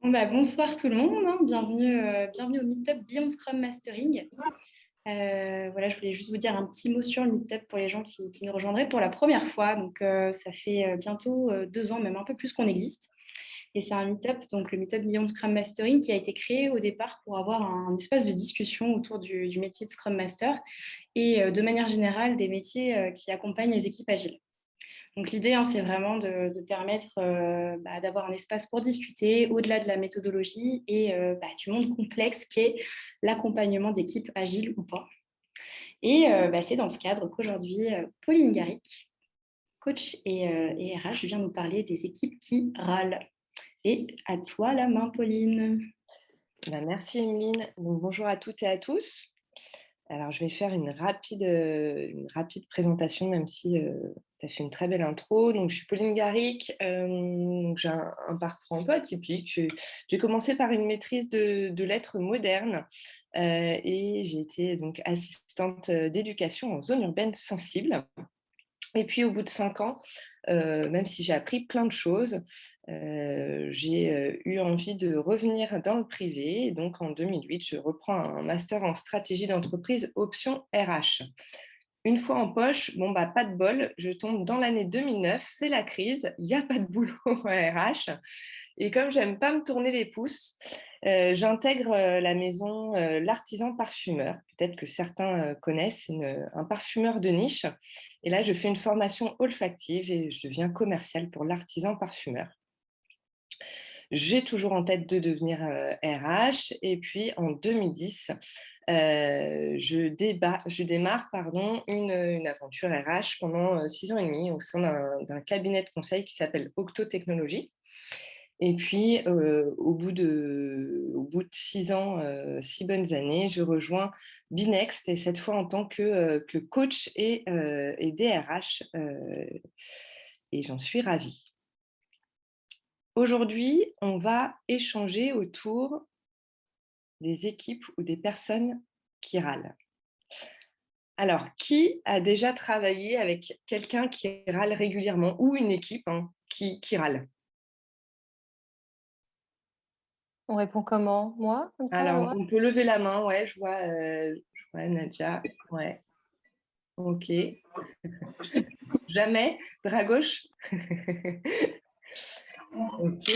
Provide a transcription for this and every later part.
Bonsoir tout le monde, hein. Bienvenue au Meetup Beyond Scrum Mastering. Je voulais juste vous dire un petit mot sur le Meetup pour les gens qui nous rejoindraient pour la première fois. Ça fait bientôt 2 ans, même un peu plus qu'on existe. Et c'est un Meetup, donc le Meetup Beyond Scrum Mastering, qui a été créé au départ pour avoir un espace de discussion autour du métier de Scrum Master et de manière générale des métiers qui accompagnent les équipes agiles. Donc l'idée, hein, c'est vraiment de permettre d'avoir un espace pour discuter au-delà de la méthodologie et du monde complexe qu'est l'accompagnement d'équipes agiles ou pas. Et c'est dans ce cadre qu'aujourd'hui, Pauline Garrick, coach et RH, vient nous parler des équipes qui râlent. Et à toi la main, Pauline. Merci Emeline. Donc, bonjour à toutes et à tous. Alors, je vais faire une rapide présentation, même si tu as fait une très belle intro. Donc, je suis Pauline Garrick. J'ai un parcours un peu atypique. J'ai commencé par une maîtrise de lettres modernes et j'ai été donc assistante d'éducation en zone urbaine sensible. Et puis, au bout de 5 ans, même si j'ai appris plein de choses, j'ai eu envie de revenir dans le privé. Et donc, en 2008, je reprends un master en stratégie d'entreprise option RH. Une fois en poche, pas de bol, je tombe dans l'année 2009, c'est la crise, il n'y a pas de boulot en RH. Et comme j'aime pas me tourner les pouces, j'intègre la maison L'Artisan Parfumeur. Peut-être que certains connaissent, un parfumeur de niche. Et là, je fais une formation olfactive et je deviens commerciale pour l'Artisan Parfumeur. J'ai toujours en tête de devenir RH. Et puis, en 2010, je démarre une aventure RH pendant 6 ans et demi au sein d'un cabinet de conseil qui s'appelle Octo Technologies. Et puis, au bout de 6 ans, 6 bonnes années, je rejoins Binext, et cette fois en tant que coach et DRH, et j'en suis ravie. Aujourd'hui, on va échanger autour des équipes ou des personnes qui râlent. Alors, qui a déjà travaillé avec quelqu'un qui râle régulièrement ou une équipe qui râle? On répond comment? Moi, comme ça, Alors, ouais. on peut lever la main, ouais, je vois Nadia, ouais, ok. Jamais, Dragoche. Ok.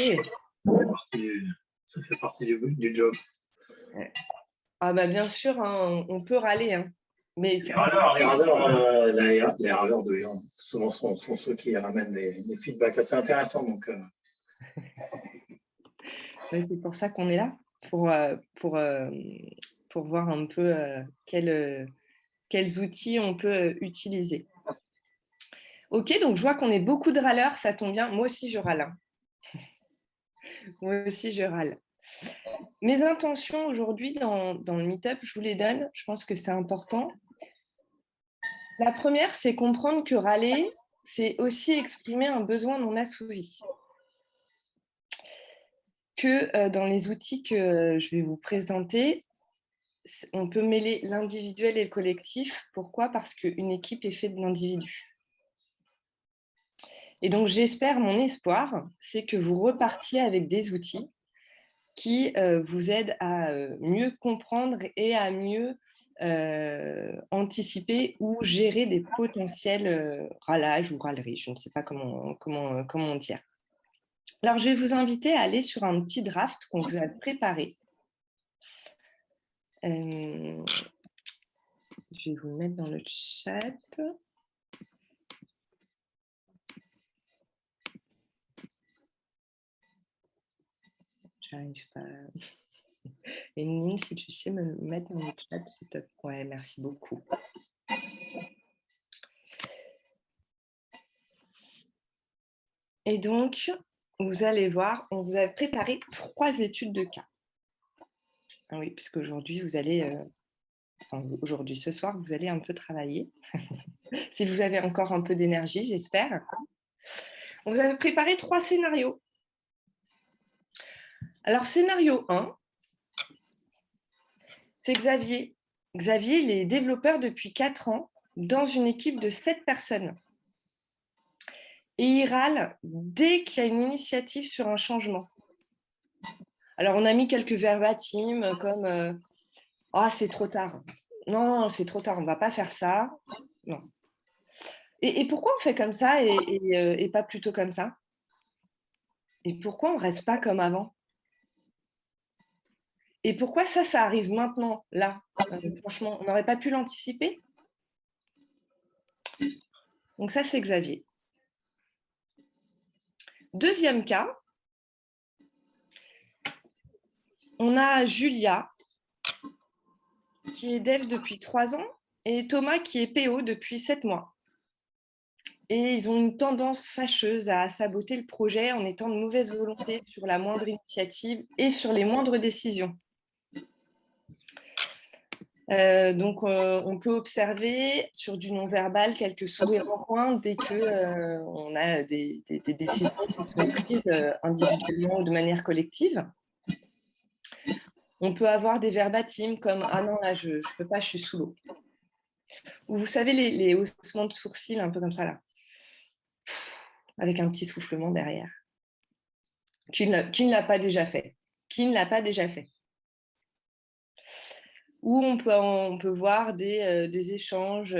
Ça fait partie du job. Ah bah bien sûr, hein, on peut râler, hein. Mais Les râleurs de souvent sont ceux qui ramènent les feedbacks assez intéressants. Donc, c'est pour ça qu'on est là, pour voir un peu quels outils on peut utiliser. Ok, donc je vois qu'on est beaucoup de râleurs, ça tombe bien. Moi aussi, je râle, hein. Moi aussi, je râle. Mes intentions aujourd'hui dans le meet-up, je vous les donne. Je pense que c'est important. La première, c'est comprendre que râler, c'est aussi exprimer un besoin non assouvi. Que dans les outils que je vais vous présenter, on peut mêler l'individuel et le collectif. Pourquoi? Parce qu'une équipe est faite d'individus. Et donc, mon espoir, c'est que vous repartiez avec des outils qui vous aident à mieux comprendre et à mieux anticiper ou gérer des potentiels râlages ou râleries. Je ne sais pas comment dire. Alors, je vais vous inviter à aller sur un petit draft qu'on vous a préparé. Je vais vous le mettre dans le chat. J'arrive pas. Emeline, si tu sais me mettre dans le chat, s'il te plaît. Ouais, merci beaucoup. Et donc, vous allez voir, on vous a préparé 3 études de cas. Ah oui, parce qu'aujourd'hui, aujourd'hui, ce soir, vous allez un peu travailler. Si vous avez encore un peu d'énergie, j'espère. On vous a préparé 3 scénarios. Alors, scénario 1, c'est Xavier. Xavier, il est développeur depuis 4 ans dans une équipe de 7 personnes. Et il râle dès qu'il y a une initiative sur un changement. Alors, on a mis quelques verbatims comme oh, c'est trop tard. Non, c'est trop tard, on ne va pas faire ça. Non. Et pourquoi on fait comme ça et pas plutôt comme ça? Et pourquoi on ne reste pas comme avant? Et pourquoi ça arrive maintenant, là? Franchement, on n'aurait pas pu l'anticiper? Donc ça, c'est Xavier. Deuxième cas, on a Julia, qui est dev depuis 3 ans, et Thomas, qui est PO depuis 7 mois. Et ils ont une tendance fâcheuse à saboter le projet en étant de mauvaise volonté sur la moindre initiative et sur les moindres décisions. Donc, on peut observer sur du non-verbal quelques sourires en coin dès qu'on a des décisions qui sont prises individuellement ou de manière collective. On peut avoir des verbatims comme « Ah non, là, je ne peux pas, je suis sous l'eau ». Ou vous savez, les haussements de sourcils, un peu comme ça, là, avec un petit soufflement derrière. Qui ne l'a pas déjà fait? Qui ne l'a pas déjà fait? Ou on peut voir des échanges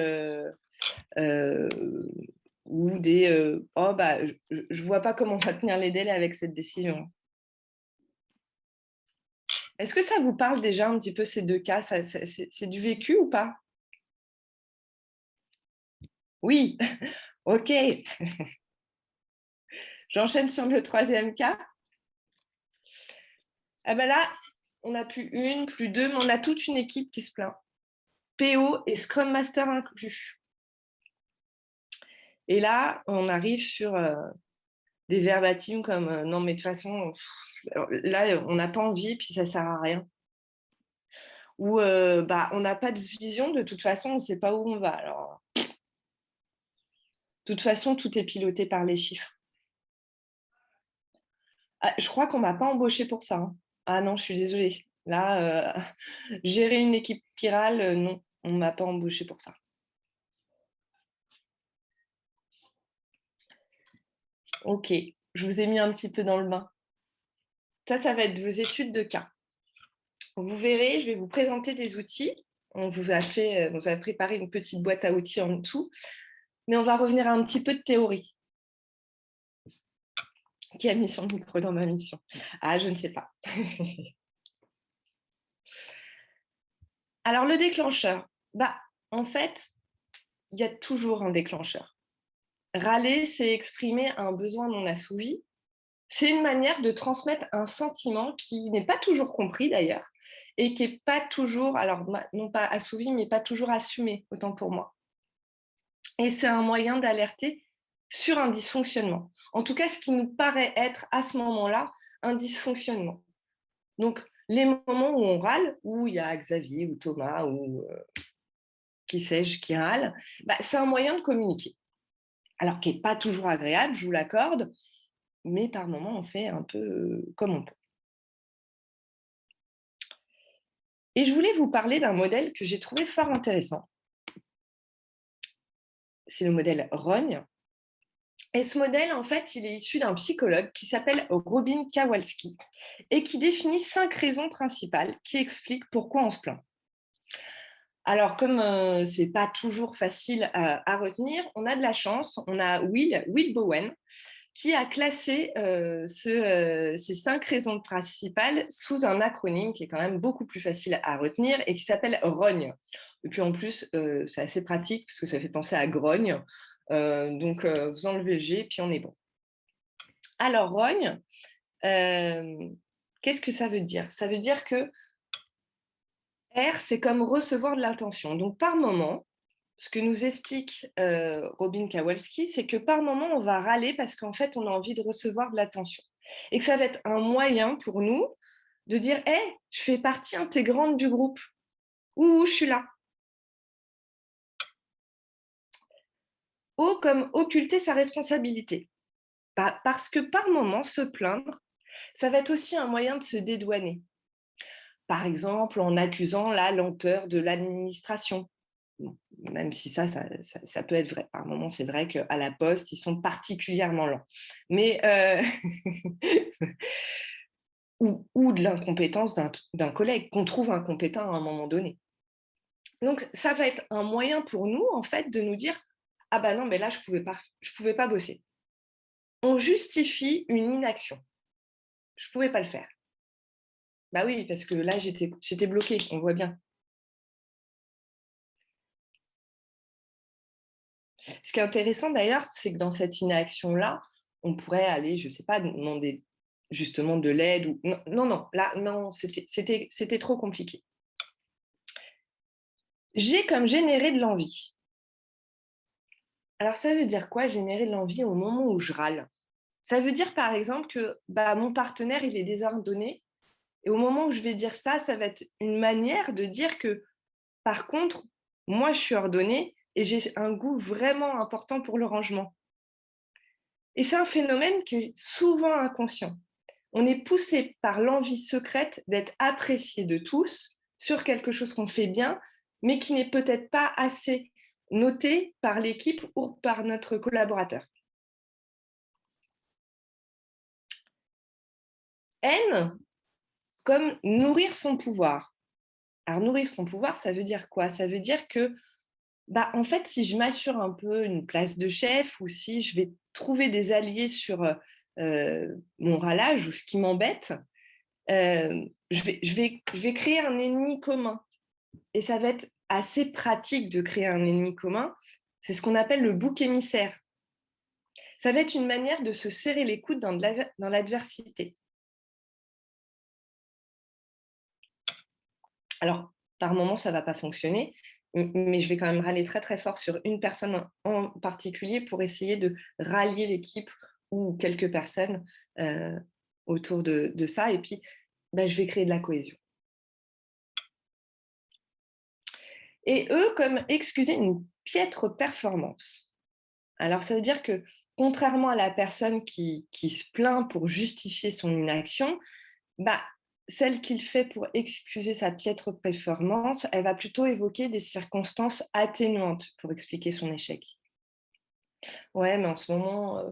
ou des oh bah je ne vois pas comment on va tenir les délais avec cette décision. Est-ce que ça vous parle déjà un petit peu ces deux cas? C'est du vécu ou pas? Oui, ok. J'enchaîne sur le troisième cas. Ah ben là, on n'a plus une, plus deux, mais on a toute une équipe qui se plaint. PO et Scrum Master inclus. Et là, on arrive sur des verbatims comme non, mais de toute façon, là, on n'a pas envie, puis ça ne sert à rien. Ou on n'a pas de vision, de toute façon, on ne sait pas où on va. Alors, de toute façon, tout est piloté par les chiffres. Ah, je crois qu'on ne m'a pas embauché pour ça. Hein. Ah non, je suis désolée. Là, gérer une équipe chirale, non, on ne m'a pas embauché pour ça. Ok, je vous ai mis un petit peu dans le bain. Ça va être vos études de cas. Vous verrez, je vais vous présenter des outils. On vous a préparé une petite boîte à outils en dessous, mais on va revenir à un petit peu de théorie. Qui a mis son micro dans ma mission? Ah, je ne sais pas. Alors, le déclencheur, en fait, il y a toujours un déclencheur. Râler, c'est exprimer un besoin non assouvi. C'est une manière de transmettre un sentiment qui n'est pas toujours compris d'ailleurs et qui n'est pas toujours, alors non pas assouvi, mais pas toujours assumé, autant pour moi. Et c'est un moyen d'alerter sur un dysfonctionnement. En tout cas, ce qui nous paraît être à ce moment-là un dysfonctionnement. Donc, les moments où on râle, où il y a Xavier ou Thomas ou qui sais-je qui râle, c'est un moyen de communiquer. Alors, qui n'est pas toujours agréable, je vous l'accorde, mais par moments, on fait un peu comme on peut. Et je voulais vous parler d'un modèle que j'ai trouvé fort intéressant. C'est le modèle Rogne. Et ce modèle, en fait, il est issu d'un psychologue qui s'appelle Robin Kowalski et qui définit 5 raisons principales qui expliquent pourquoi on se plaint. Alors, comme ce n'est pas toujours facile à retenir, on a de la chance. On a Will Bowen qui a classé ces 5 raisons principales sous un acronyme qui est quand même beaucoup plus facile à retenir et qui s'appelle ROGNE. Et puis en plus, c'est assez pratique parce que ça fait penser à grogne. Donc, vous enlevez le G, puis on est bon. Alors, ROGNE, qu'est-ce que ça veut dire? Ça veut dire que R, c'est comme recevoir de l'attention. Donc, par moment, ce que nous explique Robin Kowalski, c'est que par moment, on va râler parce qu'en fait, on a envie de recevoir de l'attention. Et que ça va être un moyen pour nous de dire « Hey, je fais partie intégrante du groupe. Ouh, je suis là. » O comme occulter sa responsabilité. Parce que par moment, se plaindre, ça va être aussi un moyen de se dédouaner. Par exemple, en accusant la lenteur de l'administration. Même si ça peut être vrai. Par moments, c'est vrai qu'à la Poste, ils sont particulièrement lents. Mais ou de l'incompétence d'un collègue qu'on trouve incompétent à un moment donné. Donc, ça va être un moyen pour nous, en fait, de nous dire « Ah ben non, mais là, je pouvais pas bosser. » On justifie une inaction. Je ne pouvais pas le faire. Bah oui, parce que là, j'étais bloquée, on voit bien. Ce qui est intéressant d'ailleurs, c'est que dans cette inaction-là, on pourrait aller, je ne sais pas, demander justement de l'aide. Ou... Non, là, non, c'était trop compliqué. J'ai comme généré de l'envie. Alors, ça veut dire quoi, générer de l'envie au moment où je râle? Ça veut dire, par exemple, que mon partenaire, il est désordonné. Et au moment où je vais dire ça, ça va être une manière de dire que, par contre, moi, je suis ordonnée et j'ai un goût vraiment important pour le rangement. Et c'est un phénomène qui est souvent inconscient. On est poussé par l'envie secrète d'être apprécié de tous sur quelque chose qu'on fait bien, mais qui n'est peut-être pas assez noté par l'équipe ou par notre collaborateur. N, comme nourrir son pouvoir. Alors, nourrir son pouvoir, ça veut dire quoi? Ça veut dire que, en fait, si je m'assure un peu une place de chef ou si je vais trouver des alliés sur mon râlage ou ce qui m'embête, je vais créer un ennemi commun. Et ça va être assez pratique de créer un ennemi commun. C'est ce qu'on appelle le bouc émissaire. Ça va être une manière de se serrer les coudes dans l'adversité. Alors, par moment, ça ne va pas fonctionner, mais je vais quand même râler très, très fort sur une personne en particulier pour essayer de rallier l'équipe ou quelques personnes autour de ça. Et puis, je vais créer de la cohésion. Et eux, comme excuser une piètre performance. Alors, ça veut dire que, contrairement à la personne qui se plaint pour justifier son inaction, celle qu'il fait pour excuser sa piètre performance, elle va plutôt évoquer des circonstances atténuantes pour expliquer son échec. Ouais, mais en ce moment,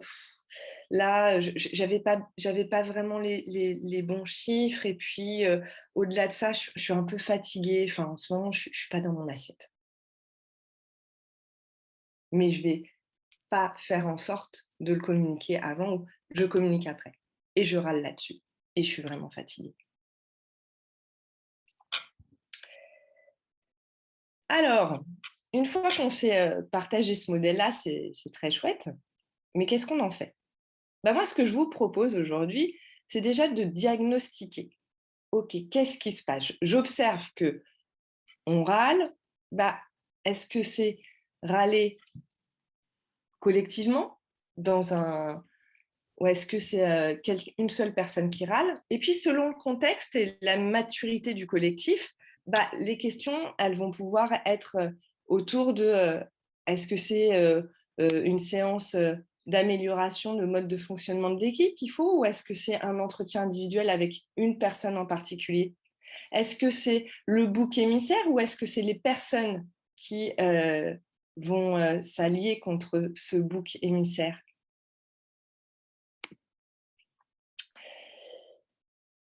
là, j'avais pas vraiment les bons chiffres. Et puis, au-delà de ça, je suis un peu fatiguée. Enfin, en ce moment, je ne suis pas dans mon assiette. Mais je ne vais pas faire en sorte de le communiquer avant ou je communique après. Et je râle là-dessus. Et je suis vraiment fatiguée. Alors, une fois qu'on s'est partagé ce modèle-là, c'est très chouette. Mais qu'est-ce qu'on en fait? Moi, ce que je vous propose aujourd'hui, c'est déjà de diagnostiquer. OK, qu'est-ce qui se passe? J'observe qu'on râle. Est-ce que c'est râler collectivement ou est-ce que c'est une seule personne qui râle? Et puis, selon le contexte et la maturité du collectif, les questions, elles vont pouvoir être autour de est-ce que c'est une séance d'amélioration de mode de fonctionnement de l'équipe qu'il faut, ou est-ce que c'est un entretien individuel avec une personne en particulier? Est-ce que c'est le bouc émissaire ou est-ce que c'est les personnes qui vont s'allier contre ce bouc émissaire?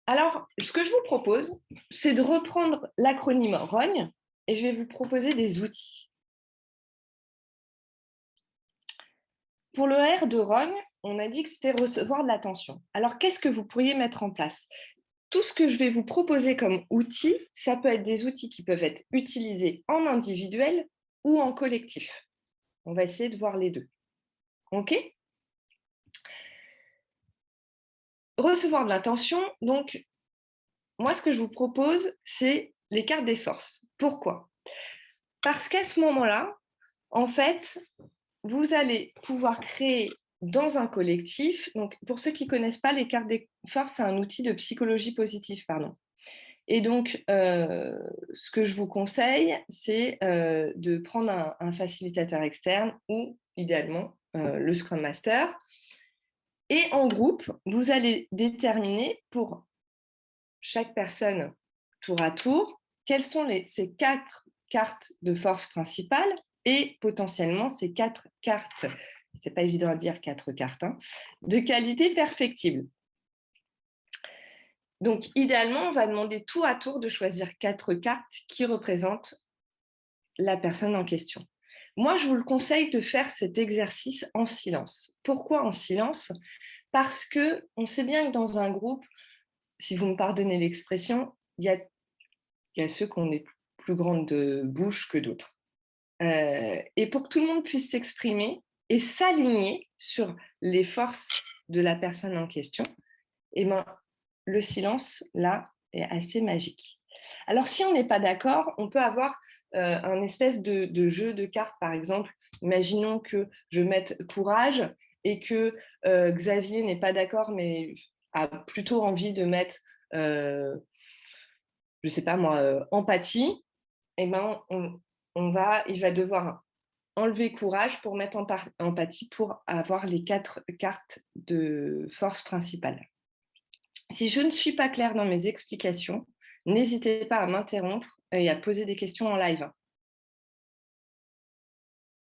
Alors, ce que je vous propose, c'est de reprendre l'acronyme ROGNE et je vais vous proposer des outils. Pour le R de ROGNE, on a dit que c'était recevoir de l'attention. Alors, qu'est-ce que vous pourriez mettre en place? Tout ce que je vais vous proposer comme outils, ça peut être des outils qui peuvent être utilisés en individuel ou en collectif. On va essayer de voir les deux. OK? Recevoir de l'attention, donc, moi, ce que je vous propose, c'est les cartes des forces. Pourquoi? Parce qu'à ce moment-là, en fait, vous allez pouvoir créer dans un collectif, donc pour ceux qui ne connaissent pas, les cartes des forces, c'est un outil de psychologie positive, pardon. Et donc, ce que je vous conseille, c'est de prendre un facilitateur externe ou idéalement le Scrum Master. Et en groupe, vous allez déterminer pour chaque personne, tour à tour, quelles sont ces 4 cartes de force principales et potentiellement ces 4 cartes, c'est pas évident à dire 4 cartes, de qualité perfectible. Donc, idéalement, on va demander tour à tour de choisir 4 cartes qui représentent la personne en question. Moi, je vous le conseille de faire cet exercice en silence. Pourquoi en silence? Parce qu'on sait bien que dans un groupe, si vous me pardonnez l'expression, il y a ceux qui ont des plus grandes bouches que d'autres. Et pour que tout le monde puisse s'exprimer et s'aligner sur les forces de la personne en question, eh ben, le silence, là, est assez magique. Alors, si on n'est pas d'accord, on peut avoir un espèce de jeu de cartes, par exemple. Imaginons que je mette courage et que Xavier n'est pas d'accord, mais a plutôt envie de mettre, je ne sais pas moi, empathie. Eh ben, il va devoir enlever courage pour mettre empathie pour avoir les 4 cartes de force principale. Si je ne suis pas claire dans mes explications, n'hésitez pas à m'interrompre et à poser des questions en live.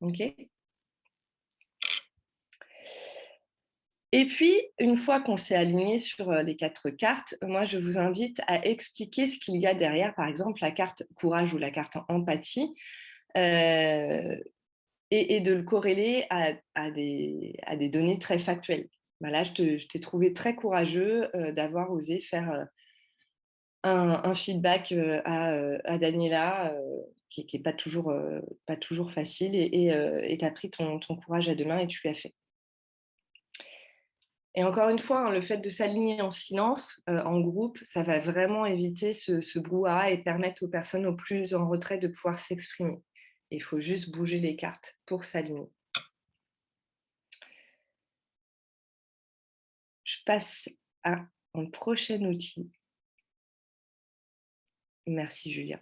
OK? Et puis, une fois qu'on s'est aligné sur les 4 cartes, moi, je vous invite à expliquer ce qu'il y a derrière, par exemple, la carte courage ou la carte empathie, et de le corréler à des données très factuelles. Là, je t'ai trouvé très courageux d'avoir osé faire un feedback à Daniela qui n'est pas toujours facile, et tu as pris ton courage à deux mains et tu l'as fait. Et encore une fois, le fait de s'aligner en silence, en groupe, ça va vraiment éviter ce brouhaha et permettre aux personnes aux plus en retrait de pouvoir s'exprimer. Il faut juste bouger les cartes pour s'aligner. Je passe à un prochain outil. Merci Julien.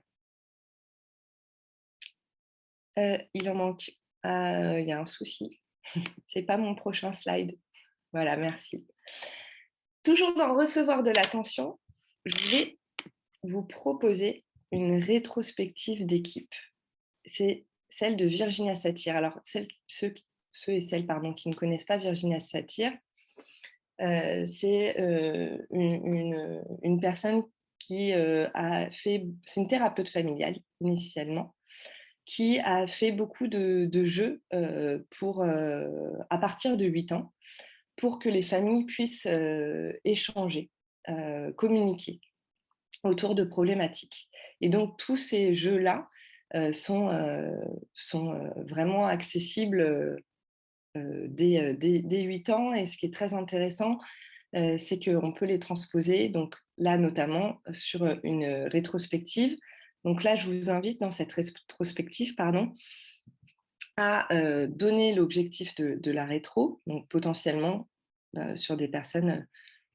Il en manque. Il y a un souci. C'est pas mon prochain slide. Voilà, merci. Toujours dans recevoir de l'attention, je vais vous proposer une rétrospective d'équipe. C'est celle de Virginia Satir. Alors, ceux et celles qui ne connaissent pas Virginia Satir, c'est une personne qui c'est une thérapeute familiale initialement, qui a fait beaucoup de jeux à partir de 8 ans pour que les familles puissent échanger, communiquer autour de problématiques. Et donc, tous ces jeux-là sont vraiment accessibles dès 8 ans. Et ce qui est très intéressant, c'est qu'on peut les transposer, donc là notamment sur une rétrospective. Donc là, je vous invite dans cette rétrospective, à donner l'objectif de la rétro, donc potentiellement sur des personnes.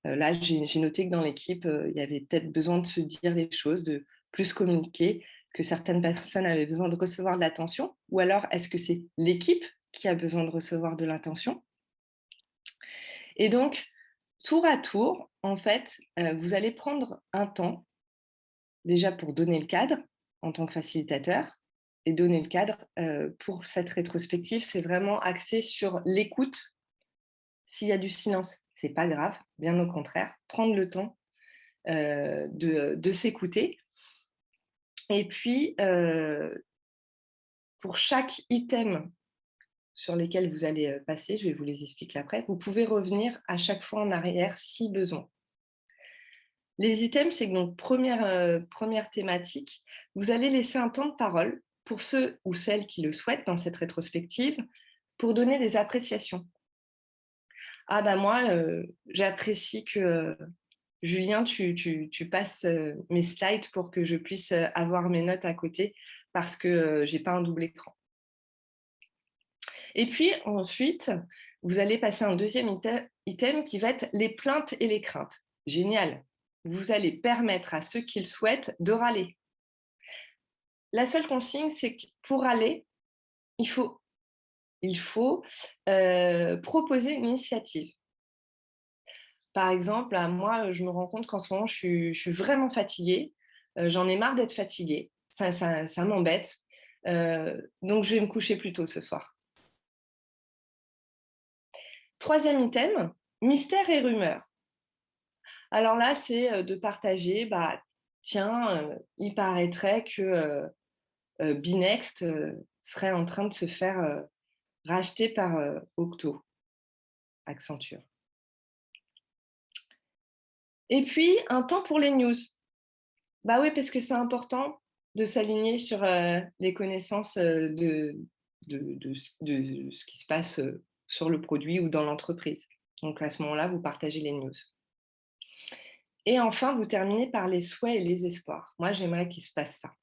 Là, j'ai noté que dans l'équipe, il y avait peut-être besoin de se dire les choses, de plus communiquer, que certaines personnes avaient besoin de recevoir de l'attention, ou alors est-ce que c'est l'équipe qui a besoin de recevoir de l'attention? Et donc, tour à tour, en fait, vous allez prendre un temps, déjà pour donner le cadre en tant que facilitateur, et donner le cadre pour cette rétrospective, c'est vraiment axé sur l'écoute. S'il y a du silence, c'est pas grave, bien au contraire, prendre le temps de s'écouter. Et puis, pour chaque item sur lesquels vous allez passer, je vais vous les expliquer après, vous pouvez revenir à chaque fois en arrière si besoin. Les items, c'est donc première thématique, vous allez laisser un temps de parole pour ceux ou celles qui le souhaitent dans cette rétrospective, pour donner des appréciations. Ah ben moi, j'apprécie que Julien, tu passes mes slides pour que je puisse avoir mes notes à côté parce que je n'ai pas un double écran. Et puis ensuite, vous allez passer un deuxième item qui va être les plaintes et les craintes. Génial. Vous allez permettre à ceux qui le souhaitent de râler. La seule consigne, c'est que pour râler, il faut proposer une initiative. Par exemple, moi, je me rends compte qu'en ce moment, je suis vraiment fatiguée. J'en ai marre d'être fatiguée. Ça m'embête. Donc, je vais me coucher plus tôt ce soir. Troisième item, mystère et rumeur. Alors là, c'est de partager, tiens, il paraîtrait que Binext serait en train de se faire racheter par Octo, Accenture. Et puis, un temps pour les news. Oui, parce que c'est important de s'aligner sur les connaissances de ce qui se passe sur le produit ou dans l'entreprise. Donc, à ce moment-là, vous partagez les news. Et enfin, vous terminez par les souhaits et les espoirs. Moi, j'aimerais qu'il se passe ça.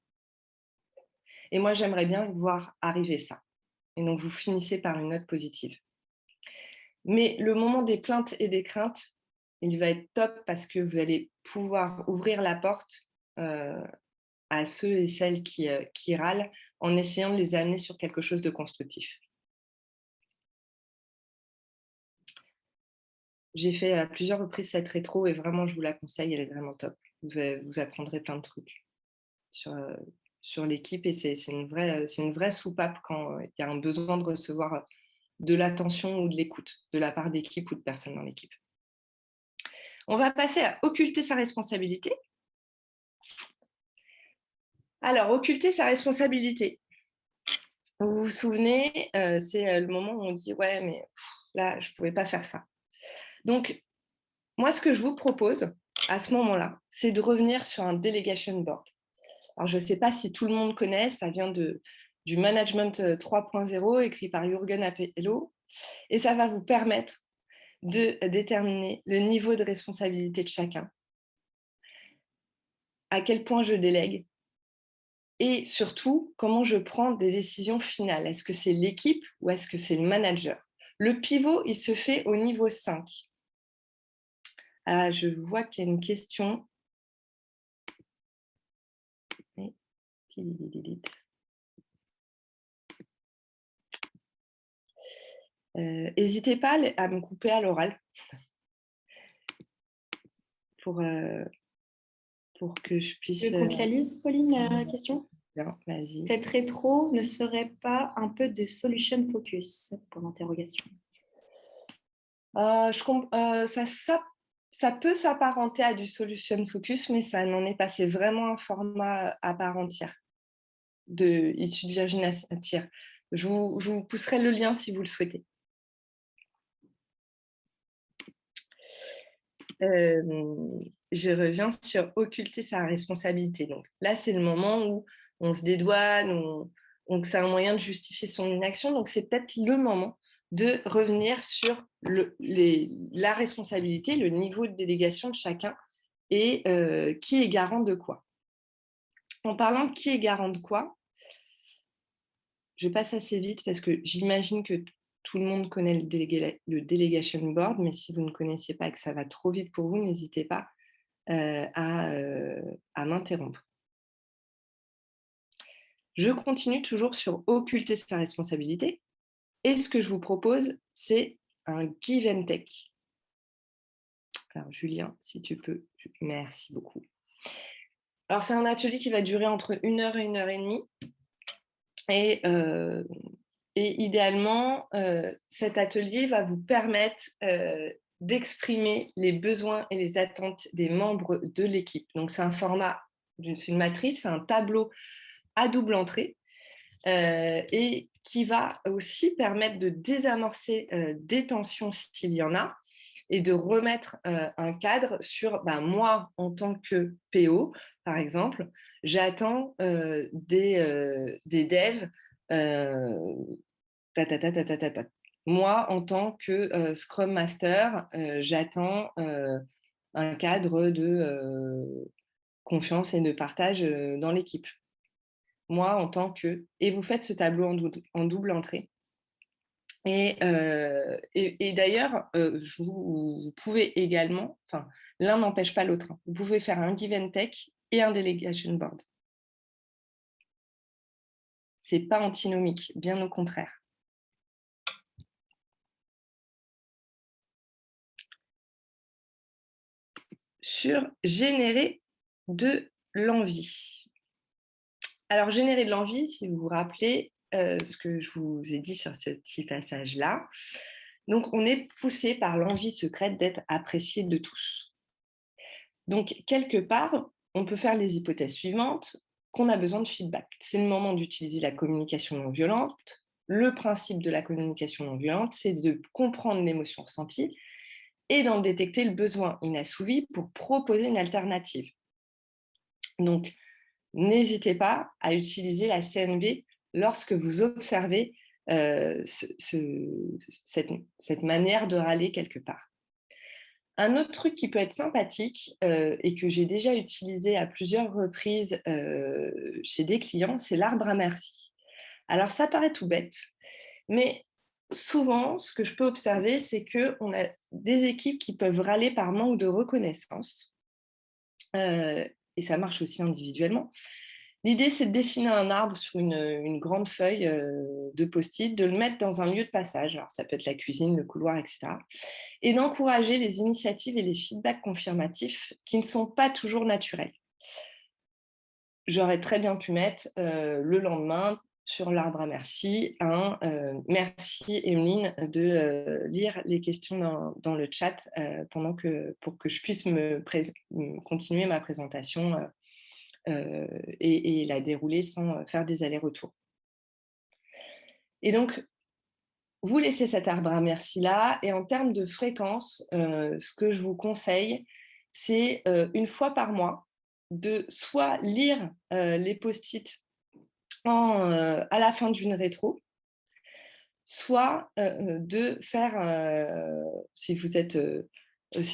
Et moi, j'aimerais bien voir arriver ça. Et donc, vous finissez par une note positive. Mais le moment des plaintes et des craintes, il va être top parce que vous allez pouvoir ouvrir la porte à ceux et celles qui râlent en essayant de les amener sur quelque chose de constructif. J'ai fait à plusieurs reprises cette rétro et vraiment, je vous la conseille, elle est vraiment top. Vous apprendrez plein de trucs sur l'équipe et c'est une vraie soupape quand il y a un besoin de recevoir de l'attention ou de l'écoute de la part d'équipe ou de personnes dans l'équipe. On va passer à occulter sa responsabilité. Alors, occulter sa responsabilité. Vous vous souvenez, c'est le moment où on dit « ouais, mais là, je ne pouvais pas faire ça ». Donc, moi, ce que je vous propose à ce moment-là, c'est de revenir sur un delegation board. Alors, je ne sais pas si tout le monde connaît, ça vient du Management 3.0 écrit par Jürgen Appelo, et ça va vous permettre de déterminer le niveau de responsabilité de chacun, à quel point je délègue, et surtout, comment je prends des décisions finales. Est-ce que c'est l'équipe ou est-ce que c'est le manager? Le pivot, il se fait au niveau 5. Je vois qu'il y a une question. N'hésitez pas à me couper à l'oral pour que je puisse... Tu veux qu'on te la lise, Pauline, la question? Non, vas-y. Cette rétro ne serait pas un peu de solution focus pour l'interrogation? Ça peut s'apparenter à du solution focus, mais ça n'en est pas. C'est vraiment un format à part entière issu de Virginia Satir. Je vous pousserai le lien si vous le souhaitez. Je reviens sur occulter sa responsabilité. Donc là, c'est le moment où on se dédouane, donc c'est un moyen de justifier son inaction. Donc c'est peut-être le moment de revenir sur la responsabilité, le niveau de délégation de chacun et qui est garant de quoi. En parlant de qui est garant de quoi, je passe assez vite parce que j'imagine que tout le monde connaît le delegation board, mais si vous ne connaissez pas et que ça va trop vite pour vous, n'hésitez pas à m'interrompre. Je continue toujours sur occulter sa responsabilité. Et ce que je vous propose, c'est un give and take. Alors, Julien, si tu peux, merci beaucoup. Alors, c'est un atelier qui va durer entre 1 heure et 1 heure et demie. Et idéalement, cet atelier va vous permettre d'exprimer les besoins et les attentes des membres de l'équipe. Donc, c'est un format, c'est une matrice, c'est un tableau à double entrée et qui va aussi permettre de désamorcer des tensions s'il y en a et de remettre un cadre sur moi en tant que PO, par exemple, j'attends des devs moi, en tant que Scrum Master, j'attends un cadre de confiance et de partage dans l'équipe. Moi, en tant que... Et vous faites ce tableau en double entrée. Et d'ailleurs, vous pouvez également... Enfin, l'un n'empêche pas l'autre. Vous pouvez faire un give and take et un delegation board. Ce n'est pas antinomique, bien au contraire. Sur générer de l'envie. Alors, générer de l'envie, si vous vous rappelez ce que je vous ai dit sur ce petit passage-là, donc on est poussé par l'envie secrète d'être apprécié de tous. Donc, quelque part, on peut faire les hypothèses suivantes, qu'on a besoin de feedback. C'est le moment d'utiliser la communication non violente. Le principe de la communication non violente, c'est de comprendre l'émotion ressentie et d'en détecter le besoin inassouvi pour proposer une alternative. Donc, n'hésitez pas à utiliser la CNV lorsque vous observez cette manière de râler quelque part. Un autre truc qui peut être sympathique et que j'ai déjà utilisé à plusieurs reprises chez des clients, c'est l'arbre à merci. Alors, ça paraît tout bête, mais souvent, ce que je peux observer, c'est qu'on a des équipes qui peuvent râler par manque de reconnaissance, et ça marche aussi individuellement. L'idée, c'est de dessiner un arbre sur une grande feuille de post-it, de le mettre dans un lieu de passage, alors ça peut être la cuisine, le couloir, etc., et d'encourager les initiatives et les feedbacks confirmatifs qui ne sont pas toujours naturels. J'aurais très bien pu mettre le lendemain sur l'arbre à merci, merci Emeline de lire les questions dans le chat pour que je puisse continuer ma présentation et la dérouler sans faire des allers-retours. Et donc, vous laissez cet arbre à merci-là, et en termes de fréquence, ce que je vous conseille, c'est une fois par mois, de soit lire les post-it à la fin d'une rétro, soit de faire, si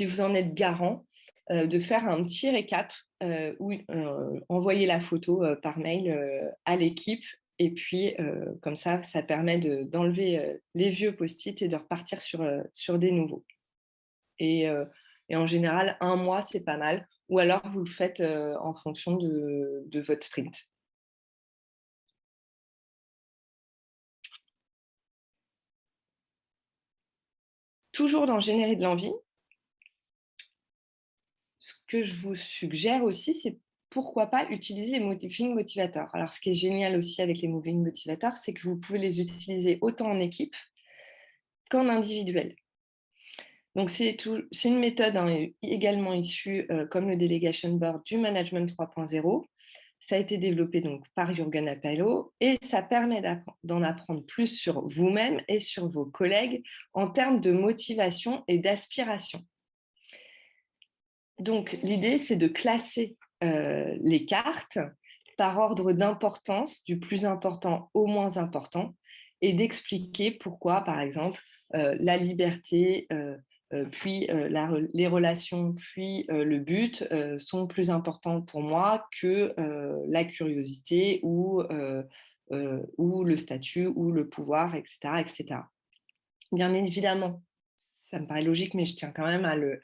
vous en êtes garant, de faire un petit récap ou envoyer la photo par mail à l'équipe. Et puis, comme ça permet d'enlever les vieux post-it et de repartir sur des nouveaux. Et en général, 1 mois, c'est pas mal. Ou alors, vous le faites en fonction de votre sprint. Toujours dans générer de l'envie, ce que je vous suggère aussi, c'est pourquoi pas utiliser les moving motivators. Alors, ce qui est génial aussi avec les moving motivators, c'est que vous pouvez les utiliser autant en équipe qu'en individuel. Donc, c'est une méthode également issue, comme le Delegation Board, du Management 3.0. Ça a été développé donc par Jürgen Appelo et ça permet d'en apprendre plus sur vous-même et sur vos collègues en termes de motivation et d'aspiration. Donc, l'idée, c'est de classer les cartes par ordre d'importance, du plus important au moins important, et d'expliquer pourquoi, par exemple, la liberté, puis les relations, puis le but sont plus importants pour moi que la curiosité ou le statut ou le pouvoir, etc., etc. Bien évidemment, ça me paraît logique, mais je tiens quand même à le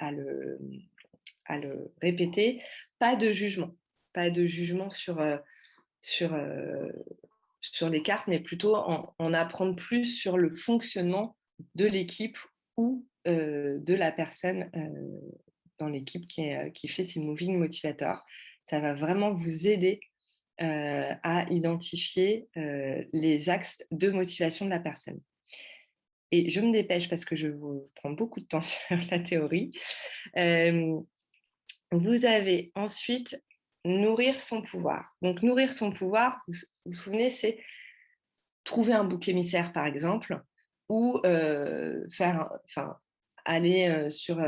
répéter, pas de jugement sur les cartes, mais plutôt en apprendre plus sur le fonctionnement de l'équipe ou de la personne dans l'équipe qui fait ces moving motivators. Ça va vraiment vous aider à identifier les axes de motivation de la personne. Et je me dépêche parce que je vous prends beaucoup de temps sur la théorie. Vous avez ensuite nourrir son pouvoir. Donc, nourrir son pouvoir, vous vous souvenez, c'est trouver un bouc émissaire, par exemple, ou aller sur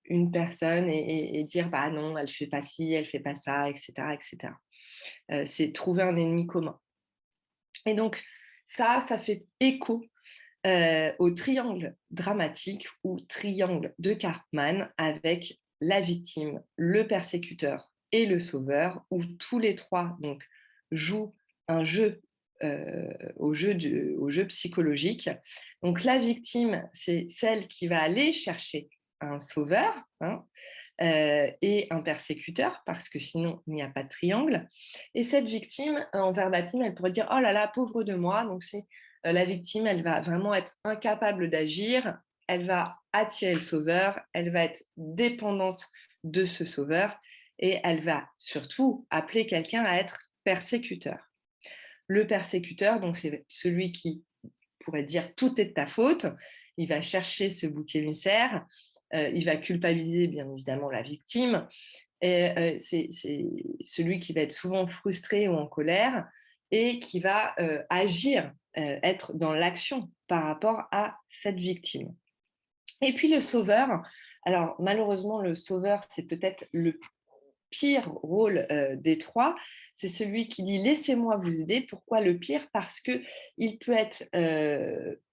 une personne et dire bah non, elle ne fait pas ci, elle ne fait pas ça, etc. etc. C'est trouver un ennemi commun. Et donc, ça fait écho au triangle dramatique ou triangle de Karpman avec la victime, le persécuteur et le sauveur, où tous les trois donc, jouent un jeu au jeu psychologique. Donc la victime, c'est celle qui va aller chercher un sauveur et un persécuteur, parce que sinon il n'y a pas de triangle. Et cette victime, en verbatim, elle pourrait dire « Oh là là, pauvre de moi ». Donc c'est la victime, elle va vraiment être incapable d'agir, elle va attirer le sauveur, elle va être dépendante de ce sauveur et elle va surtout appeler quelqu'un à être persécuteur. Le persécuteur, donc c'est celui qui pourrait dire tout est de ta faute, il va chercher ce bouc émissaire il va culpabiliser bien évidemment la victime. Et c'est celui qui va être souvent frustré ou en colère et qui va agir, être dans l'action par rapport à cette victime. Et puis le sauveur, alors malheureusement le sauveur, c'est peut-être le pire rôle des trois, c'est celui qui dit « laissez-moi vous aider ». Pourquoi le pire ? Parce qu'il peut être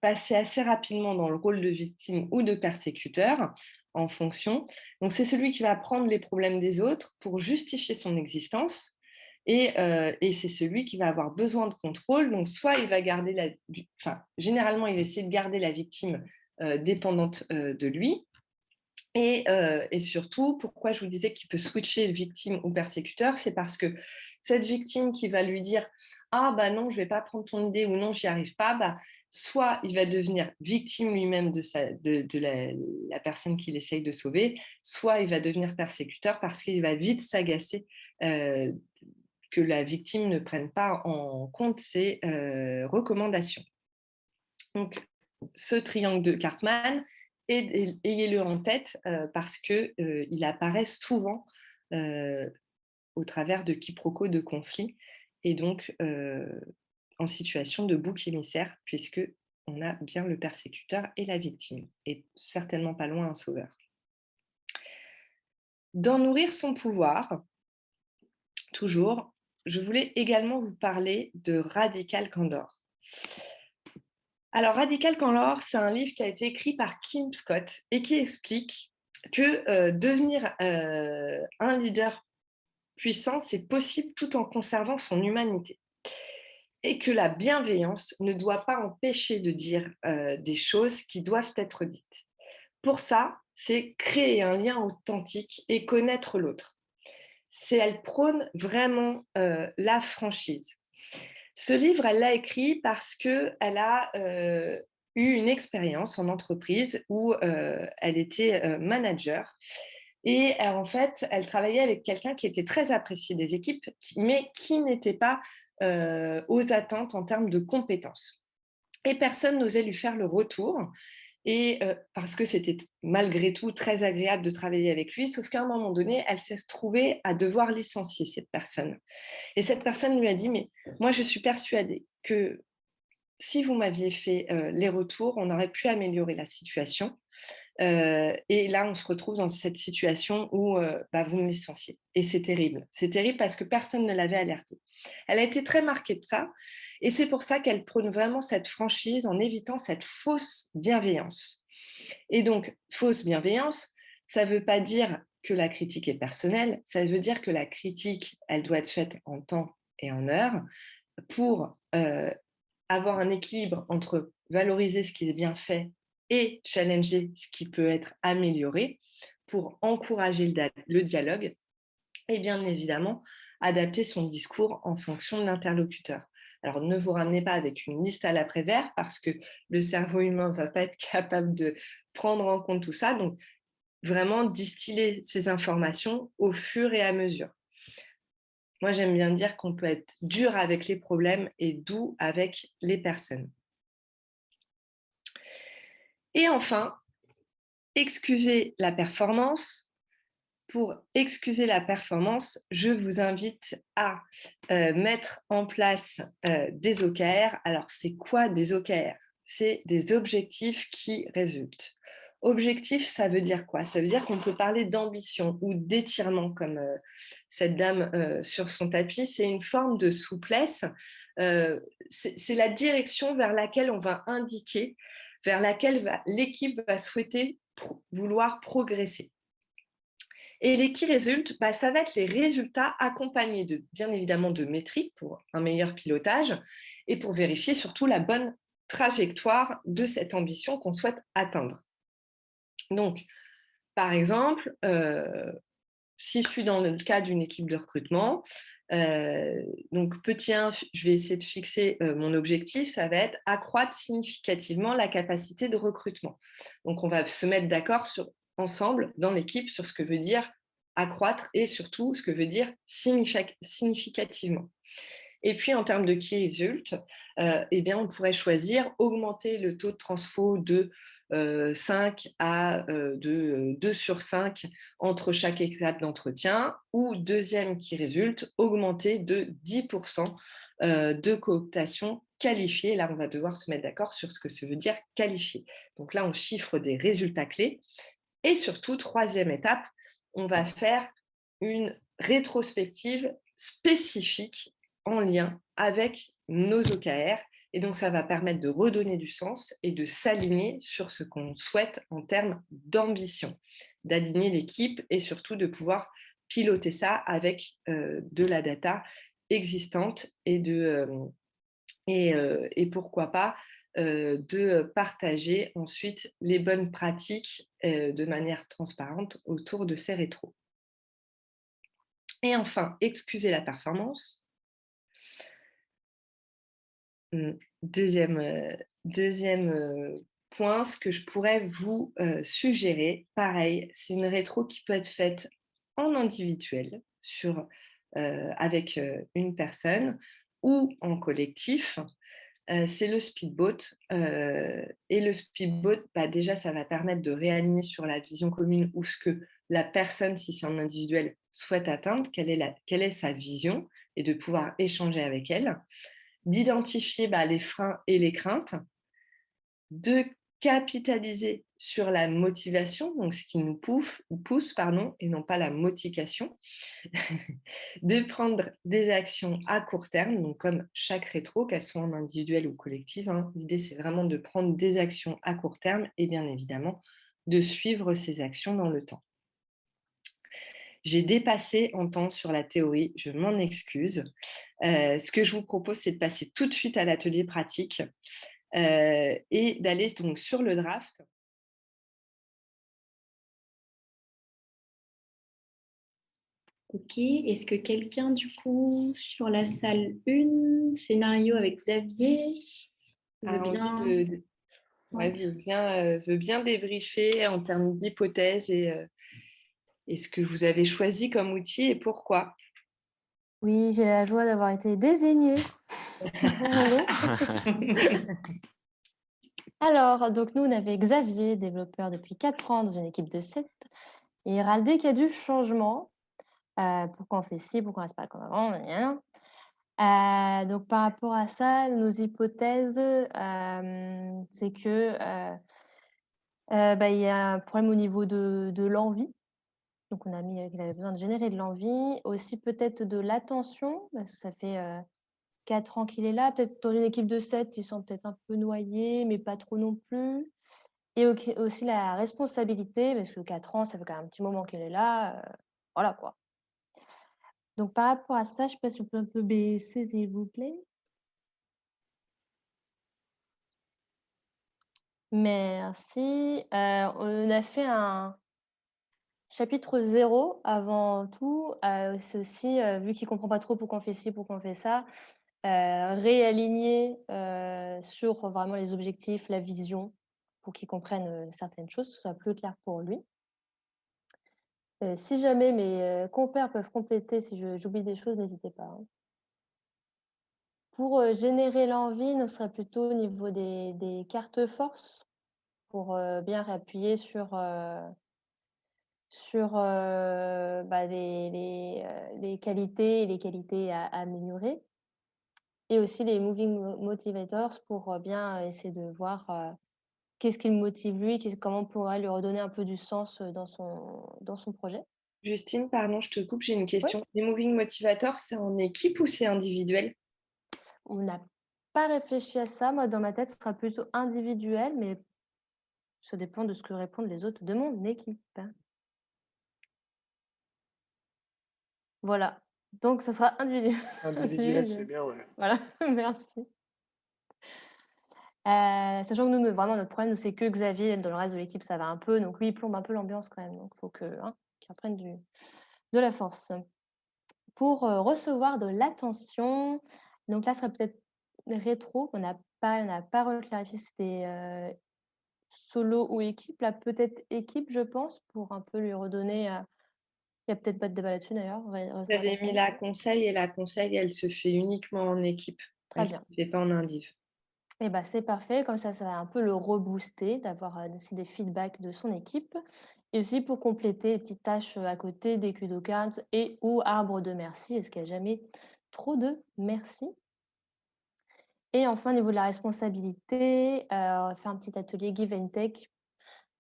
passé assez rapidement dans le rôle de victime ou de persécuteur en fonction. Donc c'est celui qui va prendre les problèmes des autres pour justifier son existence et c'est celui qui va avoir besoin de contrôle. Donc soit il va garder généralement il va essayer de garder la victime dépendante de lui. Et surtout, pourquoi je vous disais qu'il peut switcher victime ou persécuteur, c'est parce que cette victime qui va lui dire « Ah bah non, je ne vais pas prendre ton idée » ou « Non, j'y arrive pas », bah, soit il va devenir victime lui-même de la personne qu'il essaye de sauver, soit il va devenir persécuteur parce qu'il va vite s'agacer que la victime ne prenne pas en compte ses recommandations. Donc, ce triangle de Karpman, ayez-le en tête parce qu'il apparaît souvent au travers de quiproquos, de conflits, et donc en situation de bouc émissaire, puisqu'on a bien le persécuteur et la victime, et certainement pas loin un sauveur. D'en nourrir son pouvoir, toujours, je voulais également vous parler de Radical Candor. Alors, Radical Candor, c'est un livre qui a été écrit par Kim Scott et qui explique que devenir un leader puissant, c'est possible tout en conservant son humanité. Et que la bienveillance ne doit pas empêcher de dire des choses qui doivent être dites. Pour ça, c'est créer un lien authentique et connaître l'autre. Elle prône vraiment la franchise. Ce livre, elle l'a écrit parce qu'elle a eu une expérience en entreprise où elle était manager. Et en fait, elle travaillait avec quelqu'un qui était très apprécié des équipes, mais qui n'était pas aux attentes en termes de compétences. Et personne n'osait lui faire le retour. Et parce que c'était malgré tout très agréable de travailler avec lui, sauf qu'à un moment donné, elle s'est retrouvée à devoir licencier cette personne. Et cette personne lui a dit « Mais moi, je suis persuadée que si vous m'aviez fait les retours, on aurait pu améliorer la situation. Et là, on se retrouve dans cette situation où vous me licenciez. Et c'est terrible. C'est terrible parce que personne ne l'avait alertée. Elle a été très marquée de ça. Et c'est pour ça qu'elle prône vraiment cette franchise en évitant cette fausse bienveillance. Et donc, fausse bienveillance, ça ne veut pas dire que la critique est personnelle. Ça veut dire que la critique, elle doit être faite en temps et en heure pour avoir un équilibre entre valoriser ce qui est bien fait et challenger ce qui peut être amélioré pour encourager le dialogue et bien évidemment adapter son discours en fonction de l'interlocuteur. Alors ne vous ramenez pas avec une liste à l'après-vert parce que le cerveau humain ne va pas être capable de prendre en compte tout ça, donc vraiment distiller ces informations au fur et à mesure. Moi, j'aime bien dire qu'on peut être dur avec les problèmes et doux avec les personnes. Et enfin, excuser la performance. Pour excuser la performance, je vous invite à mettre en place des OKR. Alors, c'est quoi des OKR ? C'est des objectifs qui résultent. Objectif, ça veut dire quoi ? Ça veut dire qu'on peut parler d'ambition ou d'étirement, comme cette dame sur son tapis. C'est une forme de souplesse. C'est la direction vers laquelle on va indiquer, vers laquelle l'équipe va souhaiter vouloir progresser. Et les qui résultent, ça va être les résultats accompagnés bien évidemment de métriques pour un meilleur pilotage et pour vérifier surtout la bonne trajectoire de cette ambition qu'on souhaite atteindre. Donc, par exemple, si je suis dans le cas d'une équipe de recrutement, donc petit 1, je vais essayer de fixer mon objectif, ça va être accroître significativement la capacité de recrutement. Donc, on va se mettre d'accord ensemble dans l'équipe sur ce que veut dire accroître et surtout ce que veut dire significativement. Et puis, en termes de key result, on pourrait choisir augmenter le taux de transfo de 5 à de 2 sur 5 entre chaque étape d'entretien, ou deuxième qui résulte, augmenter de 10% de cooptation qualifiée. Là, on va devoir se mettre d'accord sur ce que ça veut dire qualifié. Donc là, on chiffre des résultats clés. Et surtout, troisième étape, on va faire une rétrospective spécifique en lien avec nos OKR. Et donc, ça va permettre de redonner du sens et de s'aligner sur ce qu'on souhaite en termes d'ambition, d'aligner l'équipe et surtout de pouvoir piloter ça avec de la data existante et pourquoi pas de partager ensuite les bonnes pratiques de manière transparente autour de ces rétros. Et enfin, excuser la performance. Deuxième point, ce que je pourrais vous suggérer, pareil, c'est une rétro qui peut être faite en individuel avec une personne ou en collectif. C'est le speedboat. Et le speedboat, déjà, ça va permettre de réaligner sur la vision commune ou ce que la personne, si c'est en individuel, souhaite atteindre, quelle est sa vision, et de pouvoir échanger avec elle, d'identifier les freins et les craintes, de capitaliser sur la motivation, donc ce qui nous pousse, et non pas la motivation, de prendre des actions à court terme, donc comme chaque rétro, qu'elles soient en individuel ou collective. L'idée, c'est vraiment de prendre des actions à court terme et bien évidemment de suivre ces actions dans le temps. J'ai dépassé en temps sur la théorie, je m'en excuse. Ce que je vous propose, c'est de passer tout de suite à l'atelier pratique et d'aller donc sur le draft. Ok, est-ce que quelqu'un, du coup, sur la salle 1, scénario avec Xavier, veut bien... veut bien débriefer en termes d'hypothèses et ce que vous avez choisi comme outil et pourquoi? Oui, j'ai la joie d'avoir été désignée. Alors, donc nous, on avait Xavier, développeur depuis 4 ans dans une équipe de 7, et il râle dès qu'il y a du changement. Pourquoi on fait ci, pourquoi on ne reste pas comme avant, donc par rapport à ça, nos hypothèses, c'est que il y a un problème au niveau de l'envie. Donc on a mis qu'il avait besoin de générer de l'envie, aussi peut-être de l'attention, parce que ça fait 4 ans qu'il est là. Peut-être dans une équipe de 7, ils sont peut-être un peu noyés, mais pas trop non plus. Et aussi la responsabilité, parce que 4 ans, ça fait quand même un petit moment qu'il est là. Voilà quoi. Donc par rapport à ça, je ne sais pas si on peut un peu baisser, s'il vous plaît. Merci. On a fait un chapitre 0 avant tout. C'est aussi, vu qu'il ne comprend pas trop pourquoi on fait ci, pourquoi on fait ça, réaligner sur vraiment les objectifs, la vision, pour qu'il comprenne certaines choses, que ce soit plus clair pour lui. Si jamais mes compères peuvent compléter, si j'oublie des choses, n'hésitez pas. Pour générer l'envie, ce serait plutôt au niveau des cartes force, pour bien réappuyer sur les qualités et les qualités à améliorer. Et aussi les moving motivators pour bien essayer de voir qu'est-ce qui le motive lui, comment on pourrait lui redonner un peu du sens dans son projet. Justine, pardon, je te coupe, j'ai une question. Oui. Les moving motivators, c'est en équipe ou c'est individuel? On n'a pas réfléchi à ça. Moi, dans ma tête, ce sera plutôt individuel, mais ça dépend de ce que répondent les autres de mon équipe. Voilà. Donc, ce sera individuel. Individuel, c'est bien, ouais. Voilà, merci. Sachant que nous, vraiment, notre problème, c'est que Xavier, dans le reste de l'équipe, ça va un peu. Donc, lui, il plombe un peu l'ambiance quand même. Donc, il faut qu'il reprenne de la force. Pour recevoir de l'attention, donc là, ce serait peut-être rétro. On n'a pas reclarifié si c'était solo ou équipe. Là, peut-être équipe, je pense, pour un peu lui redonner. Il n'y a peut-être pas de débat là-dessus d'ailleurs. Vous avez mis la conseil, et la conseil, elle se fait uniquement en équipe. Très bien. Elle ne se fait pas en indiv. Et bah, c'est parfait, comme ça va un peu le rebooster, d'avoir aussi des feedbacks de son équipe. Et aussi pour compléter les petites tâches à côté des kudo cards et ou arbre de merci, parce qu'il n'y a jamais trop de merci. Et enfin, au niveau de la responsabilité, on va faire un petit atelier give and take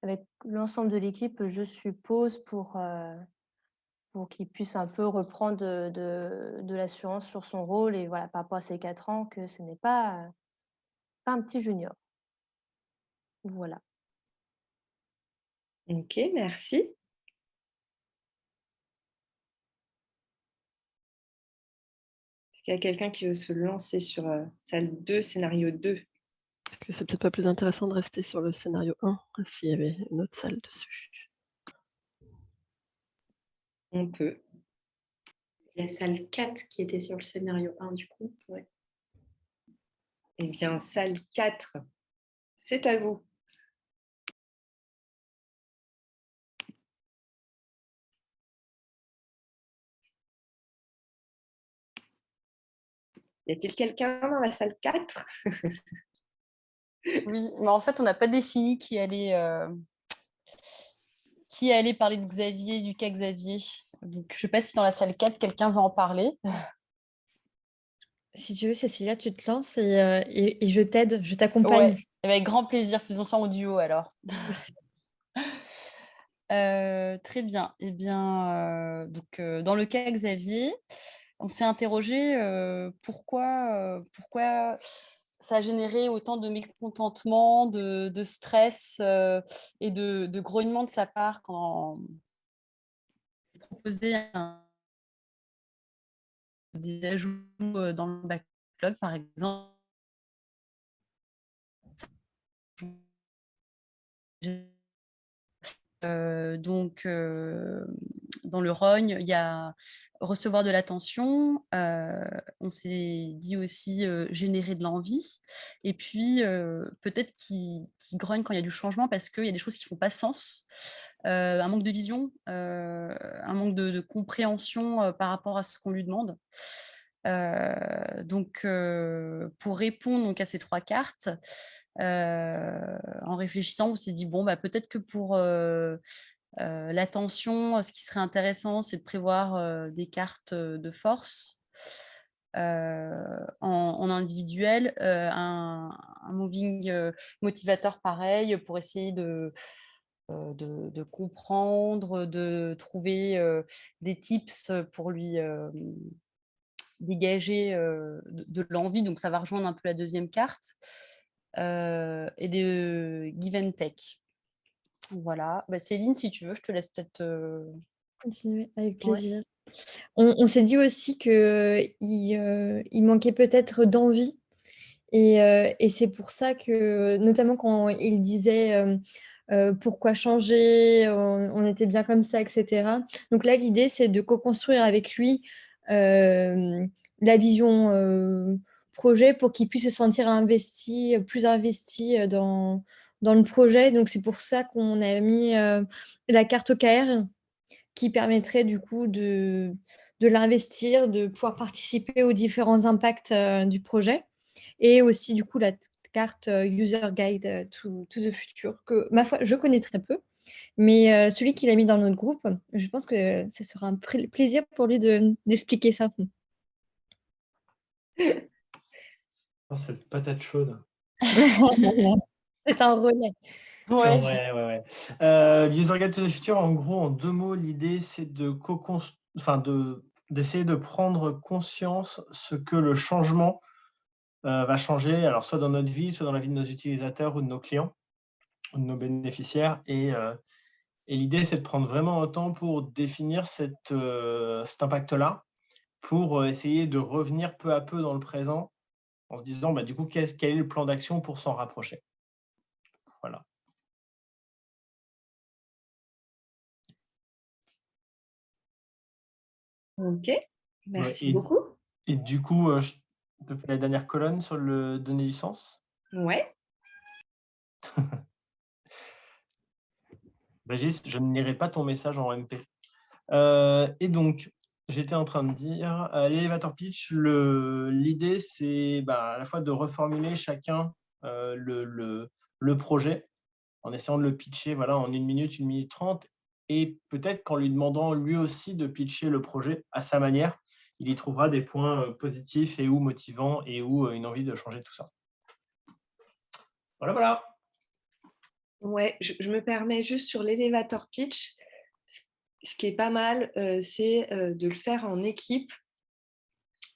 avec l'ensemble de l'équipe, je suppose, pour qu'il puisse un peu reprendre de l'assurance sur son rôle et voilà, par rapport à ses 4 ans, que ce n'est pas un petit junior. Voilà. Ok, merci. Est-ce qu'il y a quelqu'un qui veut se lancer sur salle 2, scénario 2? Est-ce que c'est peut-être pas plus intéressant de rester sur le scénario 1 s'il y avait une autre salle dessus? On peut. La salle 4 qui était sur le scénario 1, du coup. Ouais. Eh bien, salle 4, c'est à vous. Y a-t-il quelqu'un dans la salle 4? Oui, mais en fait, on n'a pas défini qui allait parler de Xavier, du cas Xavier. Donc, je ne sais pas si dans la salle 4, quelqu'un va en parler. Si tu veux, Cécilia, tu te lances et je t'aide, je t'accompagne. Ouais, avec grand plaisir, faisons ça en duo alors. Très bien. Eh bien, dans le cas Xavier, on s'est interrogé pourquoi ça a généré autant de mécontentement, de stress et de grognement de sa part quand il proposait des ajouts dans le backlog, par exemple. Dans le Rogne, il y a recevoir de l'attention, on s'est dit aussi générer de l'envie, et puis peut-être qu'il grogne quand il y a du changement parce qu'il y a des choses qui ne font pas sens, un manque de vision, un manque de compréhension par rapport à ce qu'on lui demande. Pour répondre donc, à ces 3 cartes, en réfléchissant, on s'est dit, bon, bah, peut-être que pour l'attention, ce qui serait intéressant, c'est de prévoir des cartes de force en individuel, un moving motivateur pareil pour essayer de comprendre, de trouver des tips pour lui dégager de l'envie. Donc, ça va rejoindre un peu la deuxième carte. Et de give and take. Voilà. Bah, Céline, si tu veux, je te laisse peut-être... Continuer avec Ouais. plaisir. On s'est dit aussi qu'il il manquait peut-être d'envie. Et c'est pour ça que, notamment quand il disait pourquoi changer, on était bien comme ça, etc. Donc là, l'idée, c'est de co-construire avec lui la vision projet pour qu'il puisse se sentir plus investi dans le projet. Donc c'est pour ça qu'on a mis la carte OKR qui permettrait du coup de l'investir, de pouvoir participer aux différents impacts du projet. Et aussi, du coup, la carte User Guide to the Future, que, ma foi, je connais très peu. Mais celui qu'il a mis dans notre groupe, je pense que ça sera un plaisir pour lui d'expliquer ça. Oh, cette patate chaude. C'est un relais. Ouais. User Guide to the Future, en gros, en 2 mots, l'idée, c'est d'essayer de prendre conscience ce que le changement va changer, alors soit dans notre vie, soit dans la vie de nos utilisateurs ou de nos clients, ou de nos bénéficiaires. Et l'idée, c'est de prendre vraiment un temps pour définir cet impact-là, pour essayer de revenir peu à peu dans le présent, en se disant, du coup, quel est le plan d'action pour s'en rapprocher. Voilà. Ok, merci Ouais, beaucoup. Et du coup, je te fais la dernière colonne sur le donner du sens. Ouais. Régis, je ne lirai pas ton message en MP. Et donc, j'étais en train de dire, l'elevator pitch, l'idée, c'est à la fois de reformuler chacun le projet, en essayant de le pitcher voilà, en 1 minute, 1 minute 30, et peut-être qu'en lui demandant lui aussi de pitcher le projet à sa manière, il y trouvera des points positifs et ou motivants et ou une envie de changer tout ça. Voilà, voilà. Ouais, je me permets juste sur l'elevator pitch, ce qui est pas mal, c'est de le faire en équipe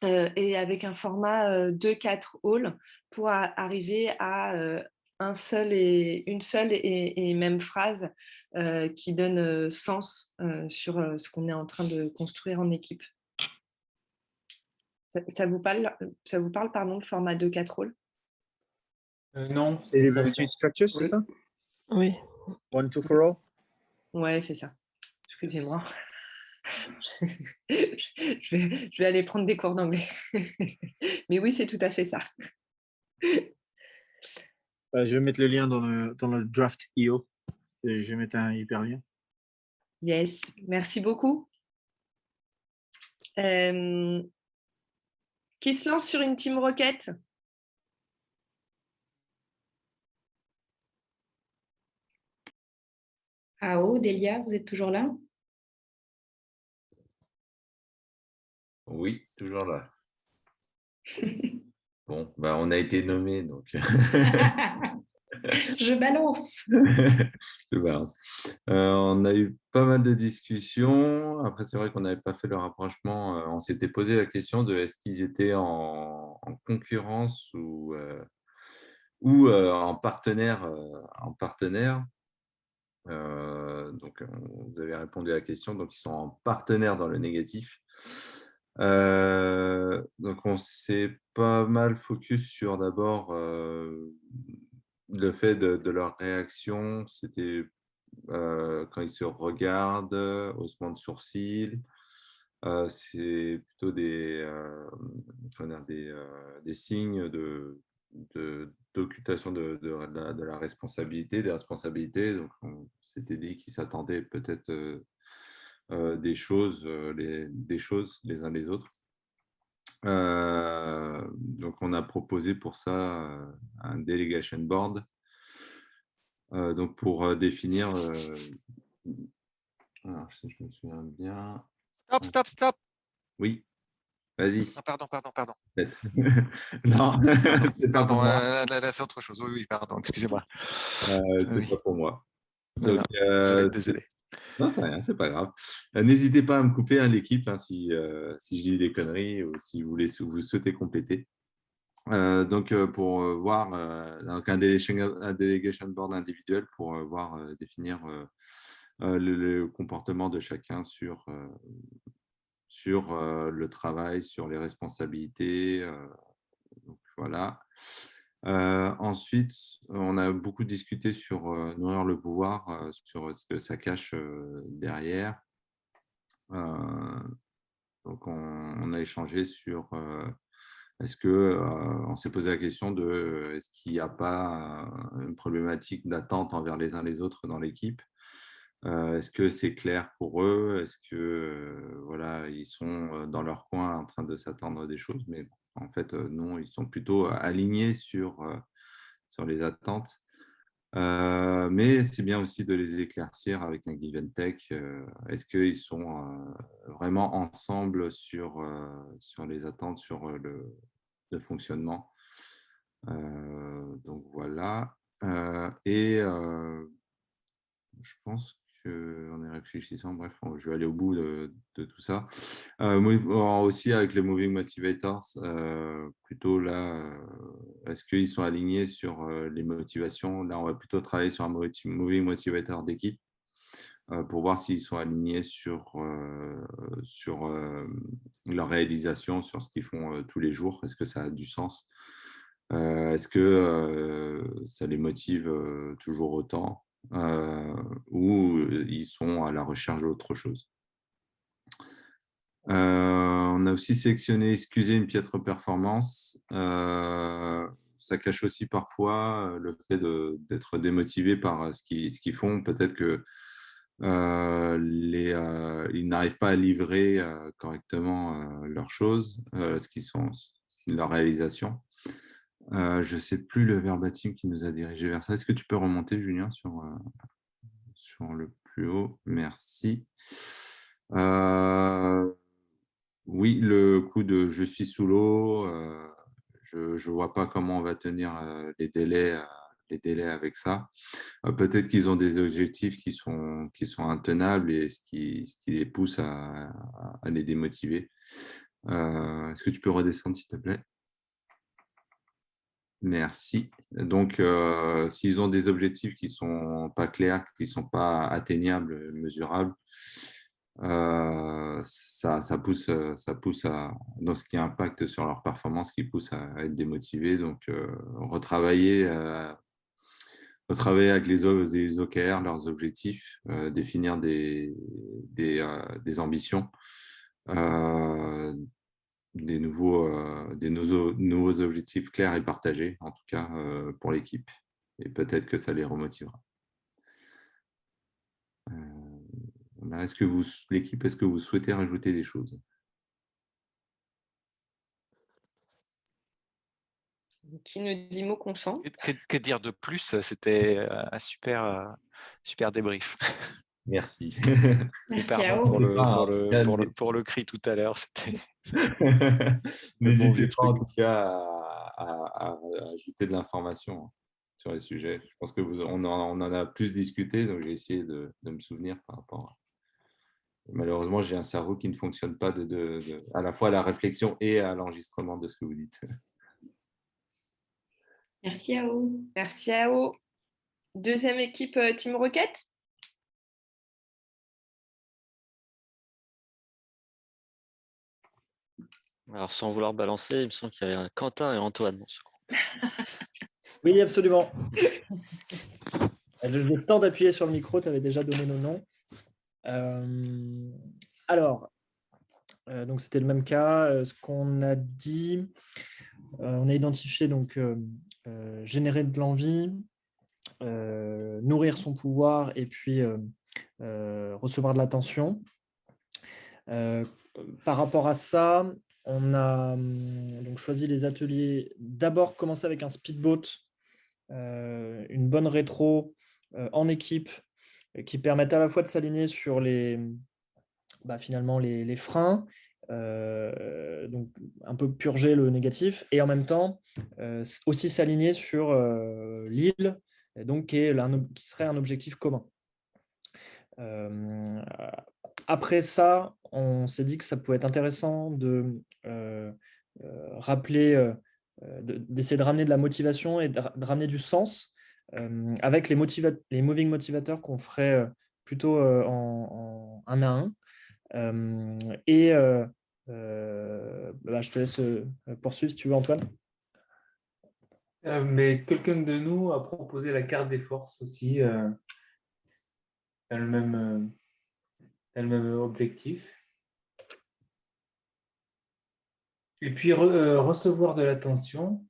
et avec un format 2-4 halls pour arriver à une seule et même phrase qui donne sens sur ce qu'on est en train de construire en équipe. Ça vous parle, pardon, le format 2-4 halls? Non. Elevator structure, c'est ça? Oui. 1, 2 for all? Ouais, c'est ça. Excusez-moi. je vais aller prendre des cours d'anglais. Mais oui, c'est tout à fait ça. Je vais mettre le lien dans le draft IO. Je vais mettre un hyperlien. Yes, merci beaucoup. Qui se lance sur une team requête? Ao, Delia, vous êtes toujours là? Oui, toujours là. Bon, bah, on a été nommé, donc. Je balance. Je balance. On a eu pas mal de discussions. Après, c'est vrai qu'on n'avait pas fait le rapprochement. On s'était posé la question de est-ce qu'ils étaient en concurrence ou en partenaire. Donc, vous avez répondu à la question. Donc, ils sont en partenaire dans le négatif. Donc, on s'est pas mal focus sur d'abord le fait de leur réaction. C'était quand ils se regardent, haussement de sourcils. C'est plutôt des signes d'occultation de la responsabilité, des responsabilités. Donc, on s'était dit qu'ils s'attendaient peut-être des choses les uns les autres. Donc, on a proposé pour ça un delegation board. Donc, pour définir... alors, je me souviens bien... Stop. Oui, vas-y. Ah, pardon. Non, c'est pas pour moi. Là, c'est autre chose. Oui, pardon, excusez-moi. C'est pas pour moi. Donc, désolé. Non, c'est rien, c'est pas grave. N'hésitez pas à me couper, hein, l'équipe, hein, si je dis des conneries ou si vous souhaitez compléter. Donc, pour voir donc un delegation board individuel pour voir définir le comportement de chacun sur le travail, sur les responsabilités. Donc, voilà. Ensuite, on a beaucoup discuté sur nourrir le pouvoir, sur ce que ça cache derrière. Donc, on a échangé sur est-ce que on s'est posé la question de est-ce qu'il n'y a pas une problématique d'attente envers les uns les autres dans l'équipe? Est-ce que c'est clair pour eux? Est-ce que voilà, ils sont dans leur coin en train de s'attendre à des choses? Mais en fait, non, ils sont plutôt alignés sur les attentes. Mais c'est bien aussi de les éclaircir avec un give and take. Est-ce qu'ils sont vraiment ensemble sur les attentes, sur le fonctionnement? Donc voilà. Et je pense qu'en y réfléchissant, bref, je vais aller au bout de tout ça. Aussi avec les Moving Motivators, plutôt là, est-ce qu'ils sont alignés sur les motivations? Là, on va plutôt travailler sur un Moving Motivator d'équipe pour voir s'ils sont alignés sur leur réalisation, sur ce qu'ils font tous les jours. Est-ce que ça a du sens? Est-ce que ça les motive toujours autant? Ou ils sont à la recherche d'autre chose. On a aussi sélectionné excuser une piètre performance. Ça cache aussi parfois le fait d'être démotivé par ce qu'ils font. Peut-être que ils n'arrivent pas à livrer correctement leurs choses, leur réalisation. Je ne sais plus le verbatim qui nous a dirigé vers ça. Est-ce que tu peux remonter, Julien, sur le plus haut? Merci. Oui, le coup de « je suis sous l'eau », je ne vois pas comment on va tenir les délais avec ça. Peut-être qu'ils ont des objectifs qui sont intenables et ce qui les pousse à les démotiver. Est-ce que tu peux redescendre, s'il te plaît? Merci. Donc, s'ils ont des objectifs qui ne sont pas clairs, qui ne sont pas atteignables, mesurables, ça pousse dans ce qui impacte sur leur performance, qui pousse à être démotivés. Donc, retravailler avec les OKR, leurs objectifs, définir des ambitions, des nouveaux objectifs clairs et partagés, en tout cas pour l'équipe. Et peut-être que ça les remotivera. L'équipe, est-ce que vous souhaitez rajouter des choses? Qui ne dit mot consent? Que dire de plus? C'était un super débrief. Merci. Merci Pardon à vous. pour le cri tout à l'heure. N'hésitez pas en tout cas à ajouter de l'information sur les sujets. Je pense qu'on en a plus discuté, donc j'ai essayé de me souvenir par rapport à... Malheureusement, j'ai un cerveau qui ne fonctionne pas à la fois à la réflexion et à l'enregistrement de ce que vous dites. Merci à vous. Merci à vous. Deuxième équipe, Team Rocket. Alors, sans vouloir balancer, il me semble qu'il y avait un Quentin et Antoine dans ce groupe. Oui, absolument. J'ai le temps d'appuyer sur le micro, tu avais déjà donné nos noms. Alors, donc c'était le même cas. Ce qu'on a dit, on a identifié donc générer de l'envie, nourrir son pouvoir et puis recevoir de l'attention. Par rapport à ça, on a donc choisi les ateliers. D'abord, commencer avec un speedboat, une bonne rétro en équipe qui permettent à la fois de s'aligner sur finalement les freins, donc un peu purger le négatif, et en même temps aussi s'aligner sur l'île, donc qui serait un objectif commun. Après ça, on s'est dit que ça pouvait être intéressant de rappeler, d'essayer de ramener de la motivation et de ramener du sens avec les moving motivateurs qu'on ferait plutôt en 1 à 1. Je te laisse poursuivre si tu veux, Antoine. Mais quelqu'un de nous a proposé la carte des forces aussi, dans le même objectif. Et puis recevoir de l'attention.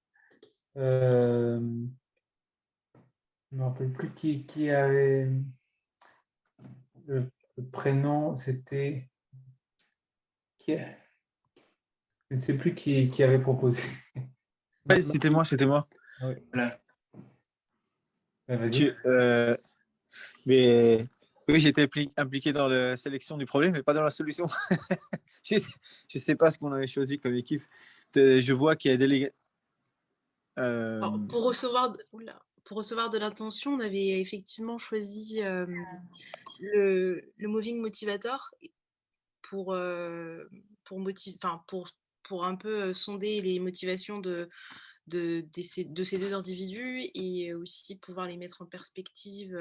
Je ne me rappelle plus qui avait le prénom, c'était... Je ne sais plus qui avait proposé. Ouais, c'était moi. Oui, voilà. Vas-y. Mais oui, j'étais impliqué dans la sélection du problème, mais pas dans la solution. Je ne sais pas ce qu'on avait choisi comme équipe. Je vois qu'il y a des... Pour recevoir de l'attention, on avait effectivement choisi le moving motivator pour un peu sonder les motivations de ces deux individus et aussi pouvoir les mettre en perspective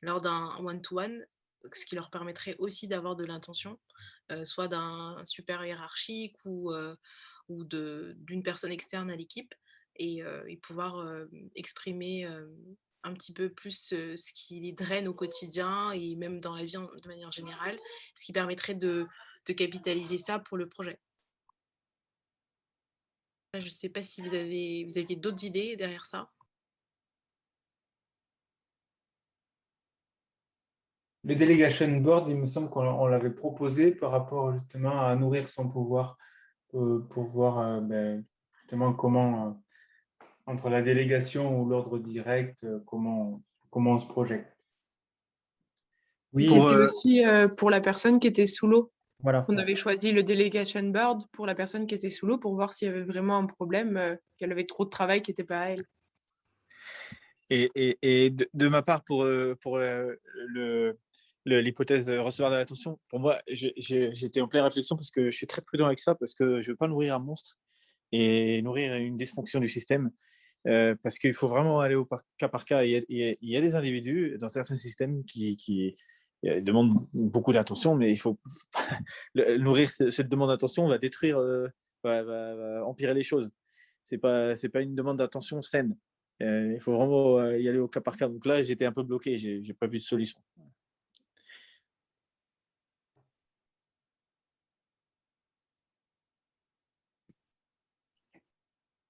lors d'un one-to-one, ce qui leur permettrait aussi d'avoir de l'intention, soit d'un supérieur hiérarchique ou d'une personne externe à l'équipe, et pouvoir exprimer un petit peu plus ce qui les draine au quotidien et même dans la vie de manière générale, ce qui permettrait de capitaliser ça pour le projet. Je ne sais pas si vous aviez d'autres idées derrière ça. Le Delegation Board, il me semble qu'on l'avait proposé par rapport justement à nourrir son pouvoir pour voir justement comment entre la délégation ou l'ordre direct, comment on se projette. Oui, C'était aussi pour la personne qui était sous l'eau. voilà. On avait choisi le delegation board pour la personne qui était sous l'eau pour voir s'il y avait vraiment un problème, qu'elle avait trop de travail qui n'était pas à elle. Et de ma part, pour l'hypothèse recevoir de l'attention, pour moi, j'étais en pleine réflexion parce que je suis très prudent avec ça, parce que je ne veux pas nourrir un monstre et nourrir une dysfonction du système. Parce qu'il faut vraiment aller au cas par cas. Il y a des individus dans certains systèmes qui demandent beaucoup d'attention, mais il faut nourrir cette demande d'attention va détruire, va empirer les choses. C'est pas une demande d'attention saine. Il faut vraiment y aller au cas par cas. Donc là, j'étais un peu bloqué, j'ai pas vu de solution.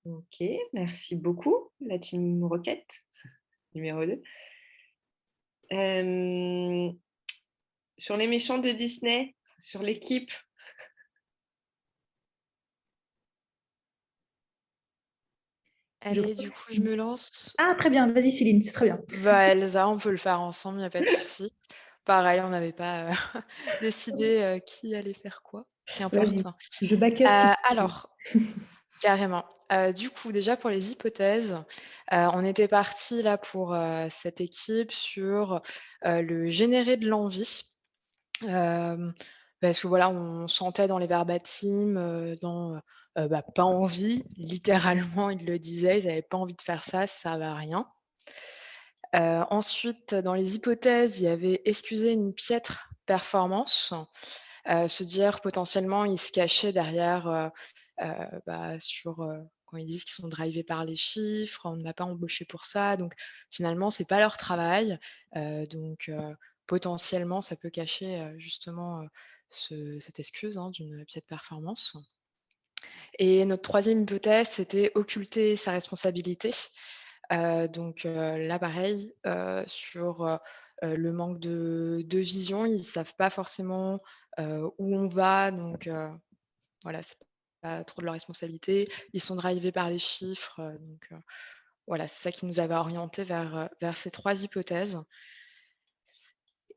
Ok, merci beaucoup, la team Rocket, numéro 2. Sur les méchants de Disney, sur l'équipe. Allez, du coup, je me lance. Ah, très bien, vas-y Céline, c'est très bien. Bah, Elsa, on peut le faire ensemble, il n'y a pas de souci. Pareil, on n'avait pas décidé qui allait faire quoi. Qu'importe. Vas-y, je back up. Alors, carrément. Du coup, déjà pour les hypothèses, on était parti là pour cette équipe sur le générer de l'envie. Parce que voilà, on sentait dans les verbatim, pas envie, littéralement, ils le disaient, ils n'avaient pas envie de faire ça va à rien. Ensuite, dans les hypothèses, il y avait excuser une piètre performance, se dire potentiellement ils se cachaient derrière quand ils disent qu'ils sont drivés par les chiffres, on ne m'a pas embauché pour ça, donc finalement c'est pas leur travail, potentiellement ça peut cacher justement cette excuse d'une piètre performance. Et notre troisième hypothèse, c'était occulter sa responsabilité. Là, pareil, sur le manque de vision, ils ne savent pas forcément où on va, donc voilà, c'est pas trop de leur responsabilité. Ils sont drivés par les chiffres, voilà, c'est ça qui nous avait orientés vers ces trois hypothèses.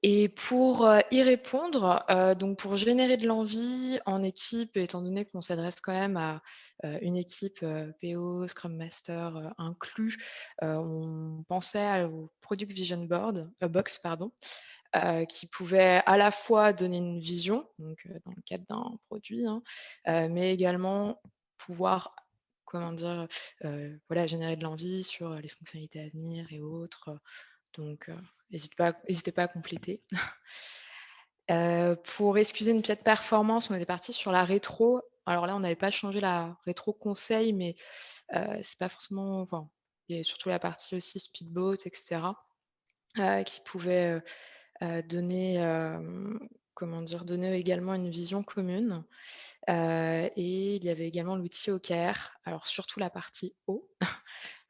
Et pour y répondre, donc pour générer de l'envie en équipe, étant donné qu'on s'adresse quand même à une équipe PO, Scrum Master inclus, on pensait au Product Vision Box, qui pouvait à la fois donner une vision, donc dans le cadre d'un produit, mais également pouvoir générer de l'envie sur les fonctionnalités à venir et autres. Donc, n'hésitez pas à compléter. Pour excuser une piètre performance, on était parti sur la rétro. Alors là, on n'avait pas changé la rétro conseil, mais c'est pas forcément. Enfin, il y a surtout la partie aussi speedboat, etc., qui pouvait donner également une vision commune. Et il y avait également l'outil OKR, alors surtout la partie O,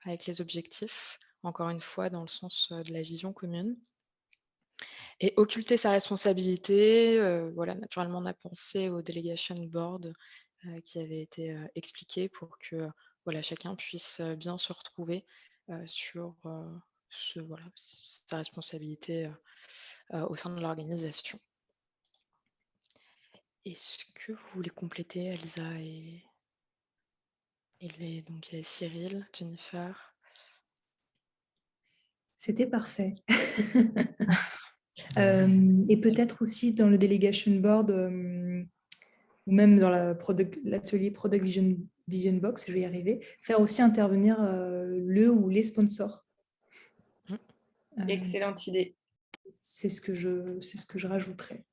avec les objectifs, encore une fois dans le sens de la vision commune. Et occulter sa responsabilité, naturellement on a pensé au delegation board qui avait été expliqué pour que chacun puisse bien se retrouver sur sa responsabilité au sein de l'organisation. Est-ce que vous voulez compléter, Elsa et donc il y a Cyril, Jennifer? C'était parfait. Et peut-être aussi dans le delegation board ou même dans l'atelier Product Vision Box, je vais y arriver, faire aussi intervenir le ou les sponsors. Excellente idée. C'est ce que je rajouterais.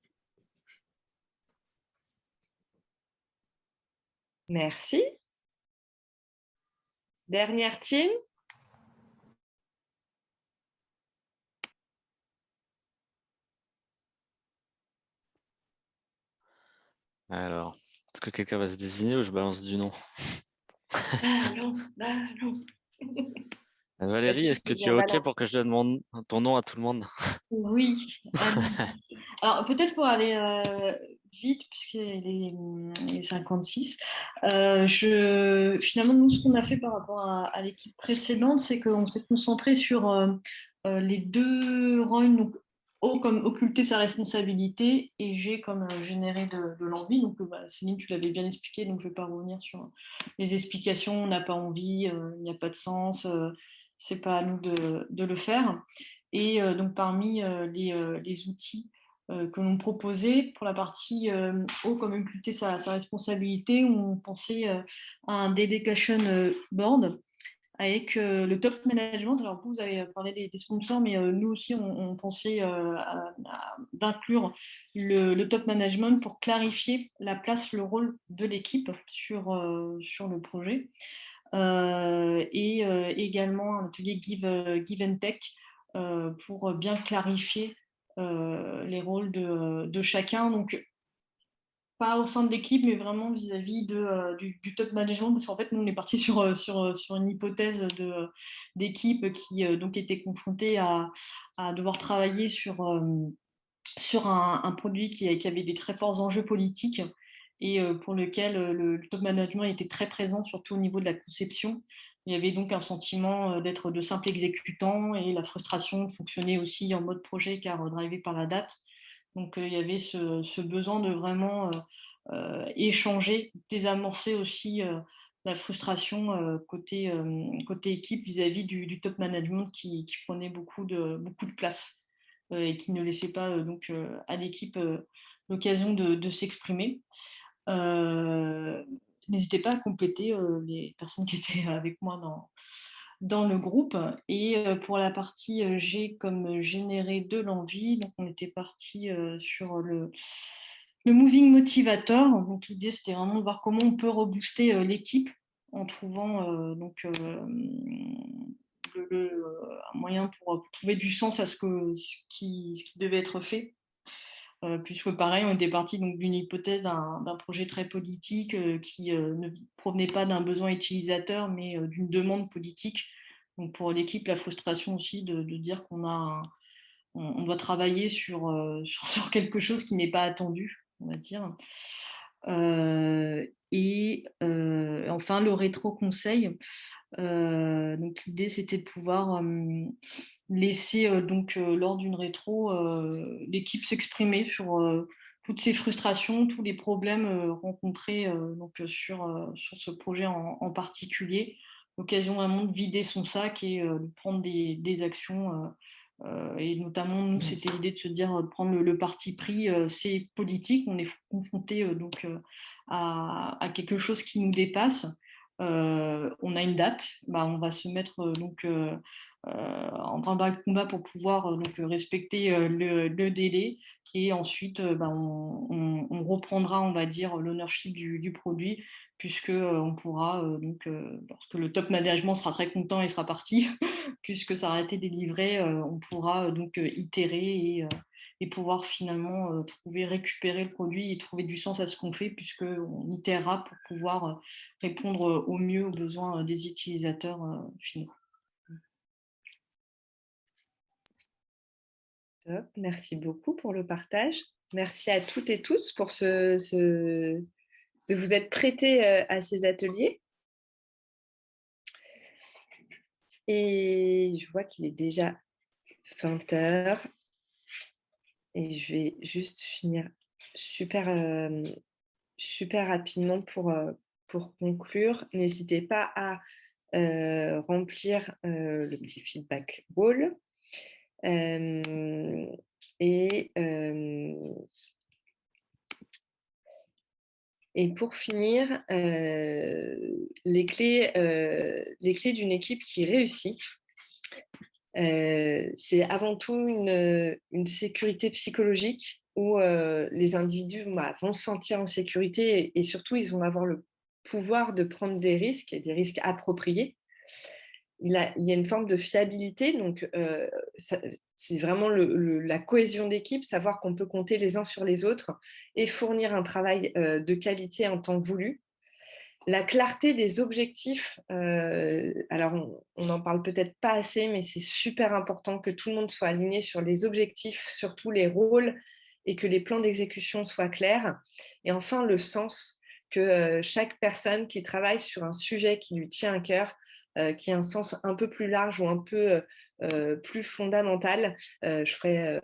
Merci. Dernière team. Alors, est-ce que quelqu'un va se désigner ou je balance du nom? Balance. Valérie, est-ce que tu es OK pour que je donne ton nom à tout le monde? Oui. Alors, peut-être pour aller vite, puisqu'il est 56, finalement, nous, ce qu'on a fait par rapport à l'équipe précédente, c'est qu'on s'est concentré sur les deux rôles, donc O comme occulter sa responsabilité et G comme générer de l'envie. Donc, Céline, tu l'avais bien expliqué, donc je ne vais pas revenir sur les explications. On n'a pas envie, il n'y a pas de sens, c'est pas à nous de le faire. Et donc parmi les outils que l'on proposait pour la partie O comme occulter sa responsabilité, on pensait à un delegation board avec le top management. Alors vous avez parlé des sponsors, mais nous aussi on pensait d'inclure le top management pour clarifier la place, le rôle de l'équipe sur le projet. Et également un atelier give and take pour bien clarifier les rôles de chacun. Donc, pas au sein de l'équipe, mais vraiment vis-à-vis du top management, parce qu'en fait, nous, on est parti sur une hypothèse d'équipe qui donc était confrontée à devoir travailler sur un produit qui avait des très forts enjeux politiques et pour lequel le top management était très présent, surtout au niveau de la conception. Il y avait donc un sentiment d'être de simple exécutant et la frustration fonctionnait aussi en mode projet car drivé par la date. Donc il y avait ce besoin de vraiment échanger, désamorcer aussi la frustration côté équipe vis-à-vis du top management qui prenait beaucoup de place et qui ne laissait pas donc à l'équipe l'occasion de s'exprimer. N'hésitez pas à compléter les personnes qui étaient avec moi dans le groupe. Et pour la partie G comme générer de l'envie, donc on était parti sur le moving motivator. Donc l'idée c'était vraiment de voir comment on peut rebooster l'équipe en trouvant un moyen pour trouver du sens à ce qui devait être fait. Puisque pareil, on était parti d'une hypothèse d'un projet très politique qui ne provenait pas d'un besoin utilisateur, mais d'une demande politique. Donc pour l'équipe, la frustration aussi de dire on doit travailler sur quelque chose qui n'est pas attendu, on va dire. Et enfin, le rétro-conseil. Donc l'idée, c'était de pouvoir laisser lors d'une rétro l'équipe s'exprimer sur toutes ses frustrations, tous les problèmes rencontrés sur ce projet en particulier. L'occasion vraiment de vider son sac et de prendre des actions. Et notamment, nous, c'était l'idée de se dire, de prendre le parti pris, c'est politique, on est confronté à quelque chose qui nous dépasse. On a une date, on va se mettre en bas de combat pour pouvoir respecter le délai et ensuite on reprendra, on va dire, l'ownership du produit puisque on pourra lorsque le top management sera très content et sera parti puisque ça aura été délivré, on pourra itérer et pouvoir finalement récupérer le produit et trouver du sens à ce qu'on fait puisqu'on itérera pour pouvoir répondre au mieux aux besoins des utilisateurs finaux. Top, merci beaucoup pour le partage. Merci à toutes et tous pour de vous être prêtés à ces ateliers. Et je vois qu'il est déjà 20h. Et je vais juste finir super rapidement pour conclure. N'hésitez pas à remplir le petit feedback wall. Et pour finir, les clés d'une équipe qui réussit, c'est avant tout une sécurité psychologique où les individus vont se sentir en sécurité et surtout, ils vont avoir le pouvoir de prendre des risques et des risques appropriés. Il y a une forme de fiabilité, donc c'est vraiment la cohésion d'équipe, savoir qu'on peut compter les uns sur les autres et fournir un travail de qualité en temps voulu. La clarté des objectifs, alors on n'en parle peut-être pas assez, mais c'est super important que tout le monde soit aligné sur les objectifs, surtout les rôles, et que les plans d'exécution soient clairs. Et enfin, le sens, que chaque personne qui travaille sur un sujet qui lui tient à cœur, qui a un sens un peu plus large ou un peu plus fondamental. Je ferai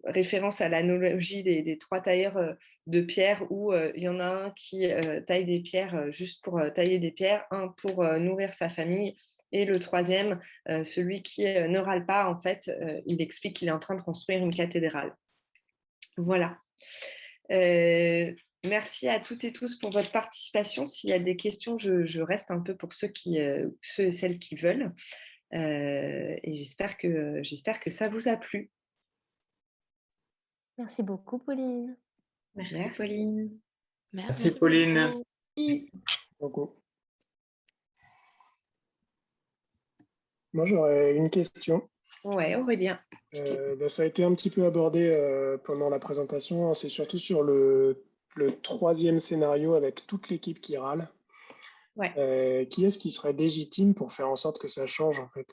référence à l'analogie des 3 tailleurs de pierre où il y en a un qui taille des pierres juste pour tailler des pierres, un pour nourrir sa famille et le 3e, celui qui ne râle pas, en fait, il explique qu'il est en train de construire une cathédrale. Voilà. Merci à toutes et tous pour votre participation. S'il y a des questions, je reste un peu pour ceux et celles qui veulent. Et j'espère que ça vous a plu. Merci beaucoup, Pauline. Merci, Pauline. Merci, Pauline. Beaucoup. Moi, j'aurais une question. Ouais, Aurélien. Ça a été un petit peu abordé pendant la présentation. C'est surtout sur le 3e scénario avec toute l'équipe qui râle. Ouais. Qui est-ce qui serait légitime pour faire en sorte que ça change, en fait?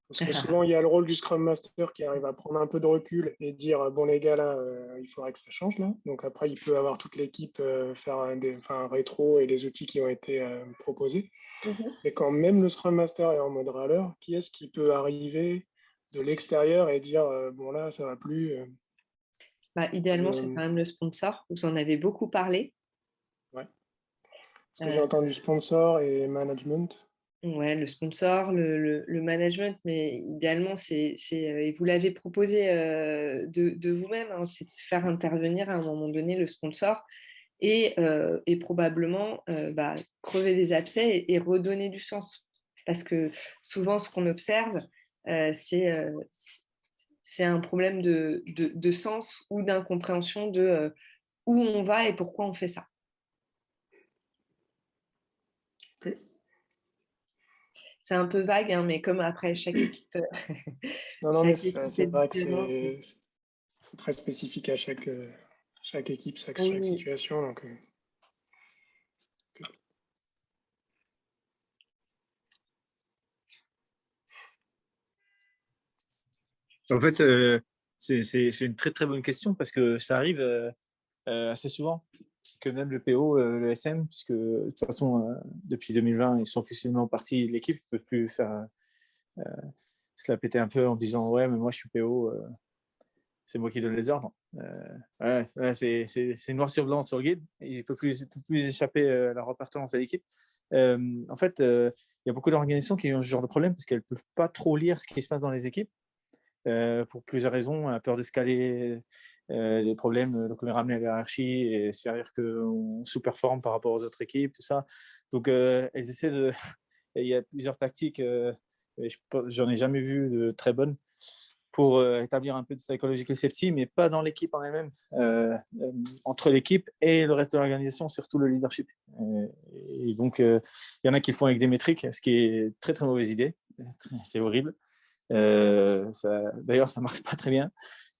Parce que souvent, il y a le rôle du Scrum Master qui arrive à prendre un peu de recul et dire bon, les gars, là, il faudrait que ça change. Là. Donc après, il peut avoir toute l'équipe faire un rétro et les outils qui ont été proposés. Et quand même le Scrum Master est en mode râleur, qui est-ce qui peut arriver de l'extérieur et dire bon, là, ça va plus idéalement, c'est quand même le sponsor. Vous en avez beaucoup parlé. Ouais. Parce que j'ai entendu sponsor et management. Ouais, le sponsor, le management, mais idéalement, et vous l'avez proposé de vous-même, hein, c'est de faire intervenir à un moment donné le sponsor et probablement crever des abcès et redonner du sens. Parce que souvent, ce qu'on observe, c'est un problème de sens ou d'incompréhension de où on va et pourquoi on fait ça. C'est un peu vague, hein, mais comme après chaque équipe. Non, mais c'est vrai que c'est très spécifique à chaque équipe, chaque situation. Donc, En fait, c'est une très très bonne question parce que ça arrive assez souvent que même le PO, le SM, puisque de toute façon, depuis 2020, ils sont officiellement partis de l'équipe, ils ne peuvent plus faire se la péter un peu en disant ouais, mais moi je suis PO, c'est moi qui donne les ordres. C'est noir sur blanc sur le guide, il ne peut plus échapper la appartenance à l'équipe. En fait, il y a beaucoup d'organisations qui ont ce genre de problème parce qu'elles ne peuvent pas trop lire ce qui se passe dans les équipes. Pour plusieurs raisons, peur d'escaler les problèmes, donc les ramener à la hiérarchie et se faire dire qu'on sous-performe par rapport aux autres équipes, tout ça. Donc, elles essaient de... Il y a plusieurs tactiques, j'en ai jamais vu de très bonnes, pour établir un peu de psychological safety, mais pas dans l'équipe en elle-même, entre l'équipe et le reste de l'organisation, surtout le leadership. Et donc, il y en a qui le font avec des métriques, ce qui est très, très mauvaise idée. C'est horrible. D'ailleurs, ça ne marche pas très bien.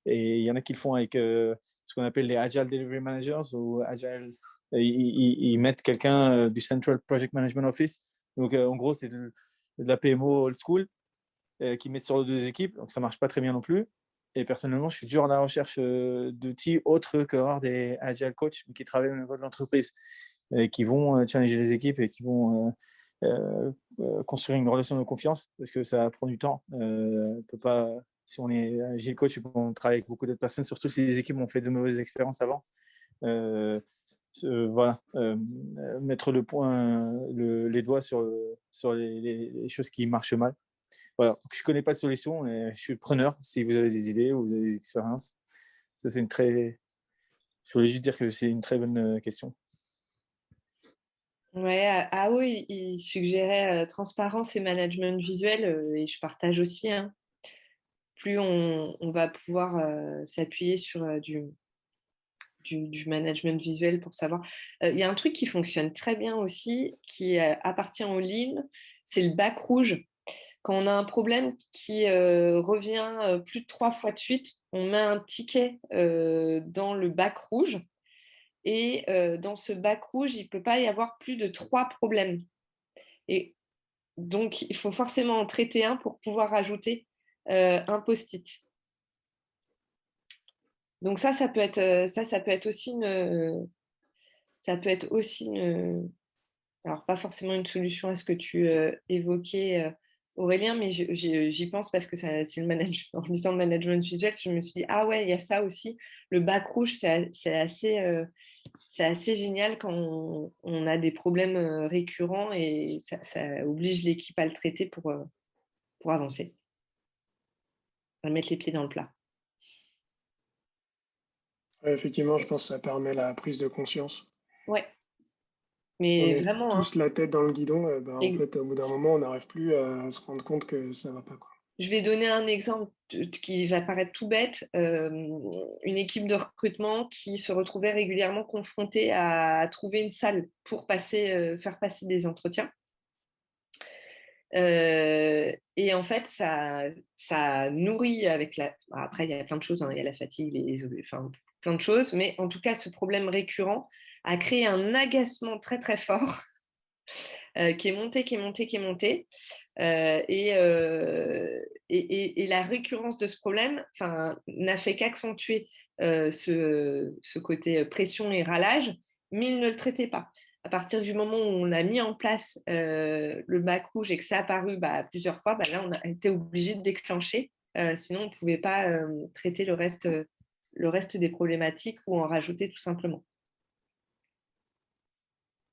Et il y en a qui le font avec ce qu'on appelle les Agile Delivery Managers ou Agile. Ils mettent quelqu'un du Central Project Management Office. Donc, en gros, c'est de la PMO old school qui mettent sur les 2 équipes. Donc, ça ne marche pas très bien non plus. Et personnellement, je suis dur à la recherche d'outils autres que des Agile Coach qui travaillent au niveau de l'entreprise, qui vont challenger les équipes et qui vont construire une relation de confiance parce que ça prend du temps. On peut pas, si on est agile coach, on travaille avec beaucoup d'autres personnes, surtout si les équipes ont fait de mauvaises expériences avant. Voilà, mettre les doigts sur les choses qui marchent mal. Voilà. Donc, je connais pas de solution, mais je suis preneur si vous avez des idées ou vous avez des expériences. Ça, c'est je voulais juste dire que c'est une très bonne question. Ouais, AO, il suggérait transparence et management visuel, et je partage aussi. Hein. Plus on va pouvoir s'appuyer sur du management visuel pour savoir. Il y a un truc qui fonctionne très bien aussi, qui appartient au Lean, c'est le bac rouge. Quand on a un problème qui revient plus de 3 fois de suite, on met un ticket dans le bac rouge. Et dans ce bac rouge, il ne peut pas y avoir plus de 3 problèmes. Et donc, il faut forcément en traiter un pour pouvoir rajouter un post-it. Donc ça peut être aussi une, alors pas forcément une solution à ce que tu évoquais, Aurélien, mais j'y pense parce que c'est le management. En lisant le management visuel, je me suis dit, ah ouais, il y a ça aussi. Le bac rouge, c'est assez génial quand on a des problèmes récurrents et ça oblige l'équipe à le traiter pour avancer, à mettre les pieds dans le plat. Effectivement, je pense que ça permet la prise de conscience. Ouais. On Mais est vraiment, tous la tête dans le guidon, en fait, au bout d'un moment, on n'arrive plus à se rendre compte que ça ne va pas, quoi. Je vais donner un exemple qui va paraître tout bête. Une équipe de recrutement qui se retrouvait régulièrement confrontée à trouver une salle pour faire passer des entretiens. Et en fait, ça nourrit avec la... Après, il y a plein de choses, hein. Il y a la fatigue, enfin, plein de choses. Mais en tout cas, ce problème récurrent a créé un agacement très, très fort qui est monté. Et la récurrence de ce problème n'a fait qu'accentuer ce côté pression et râlage, mais il ne le traitait pas. À partir du moment où on a mis en place le bac rouge et que ça a apparu plusieurs fois, là, on a été obligé de déclencher. Sinon, on ne pouvait pas traiter le reste des problématiques ou en rajouter tout simplement.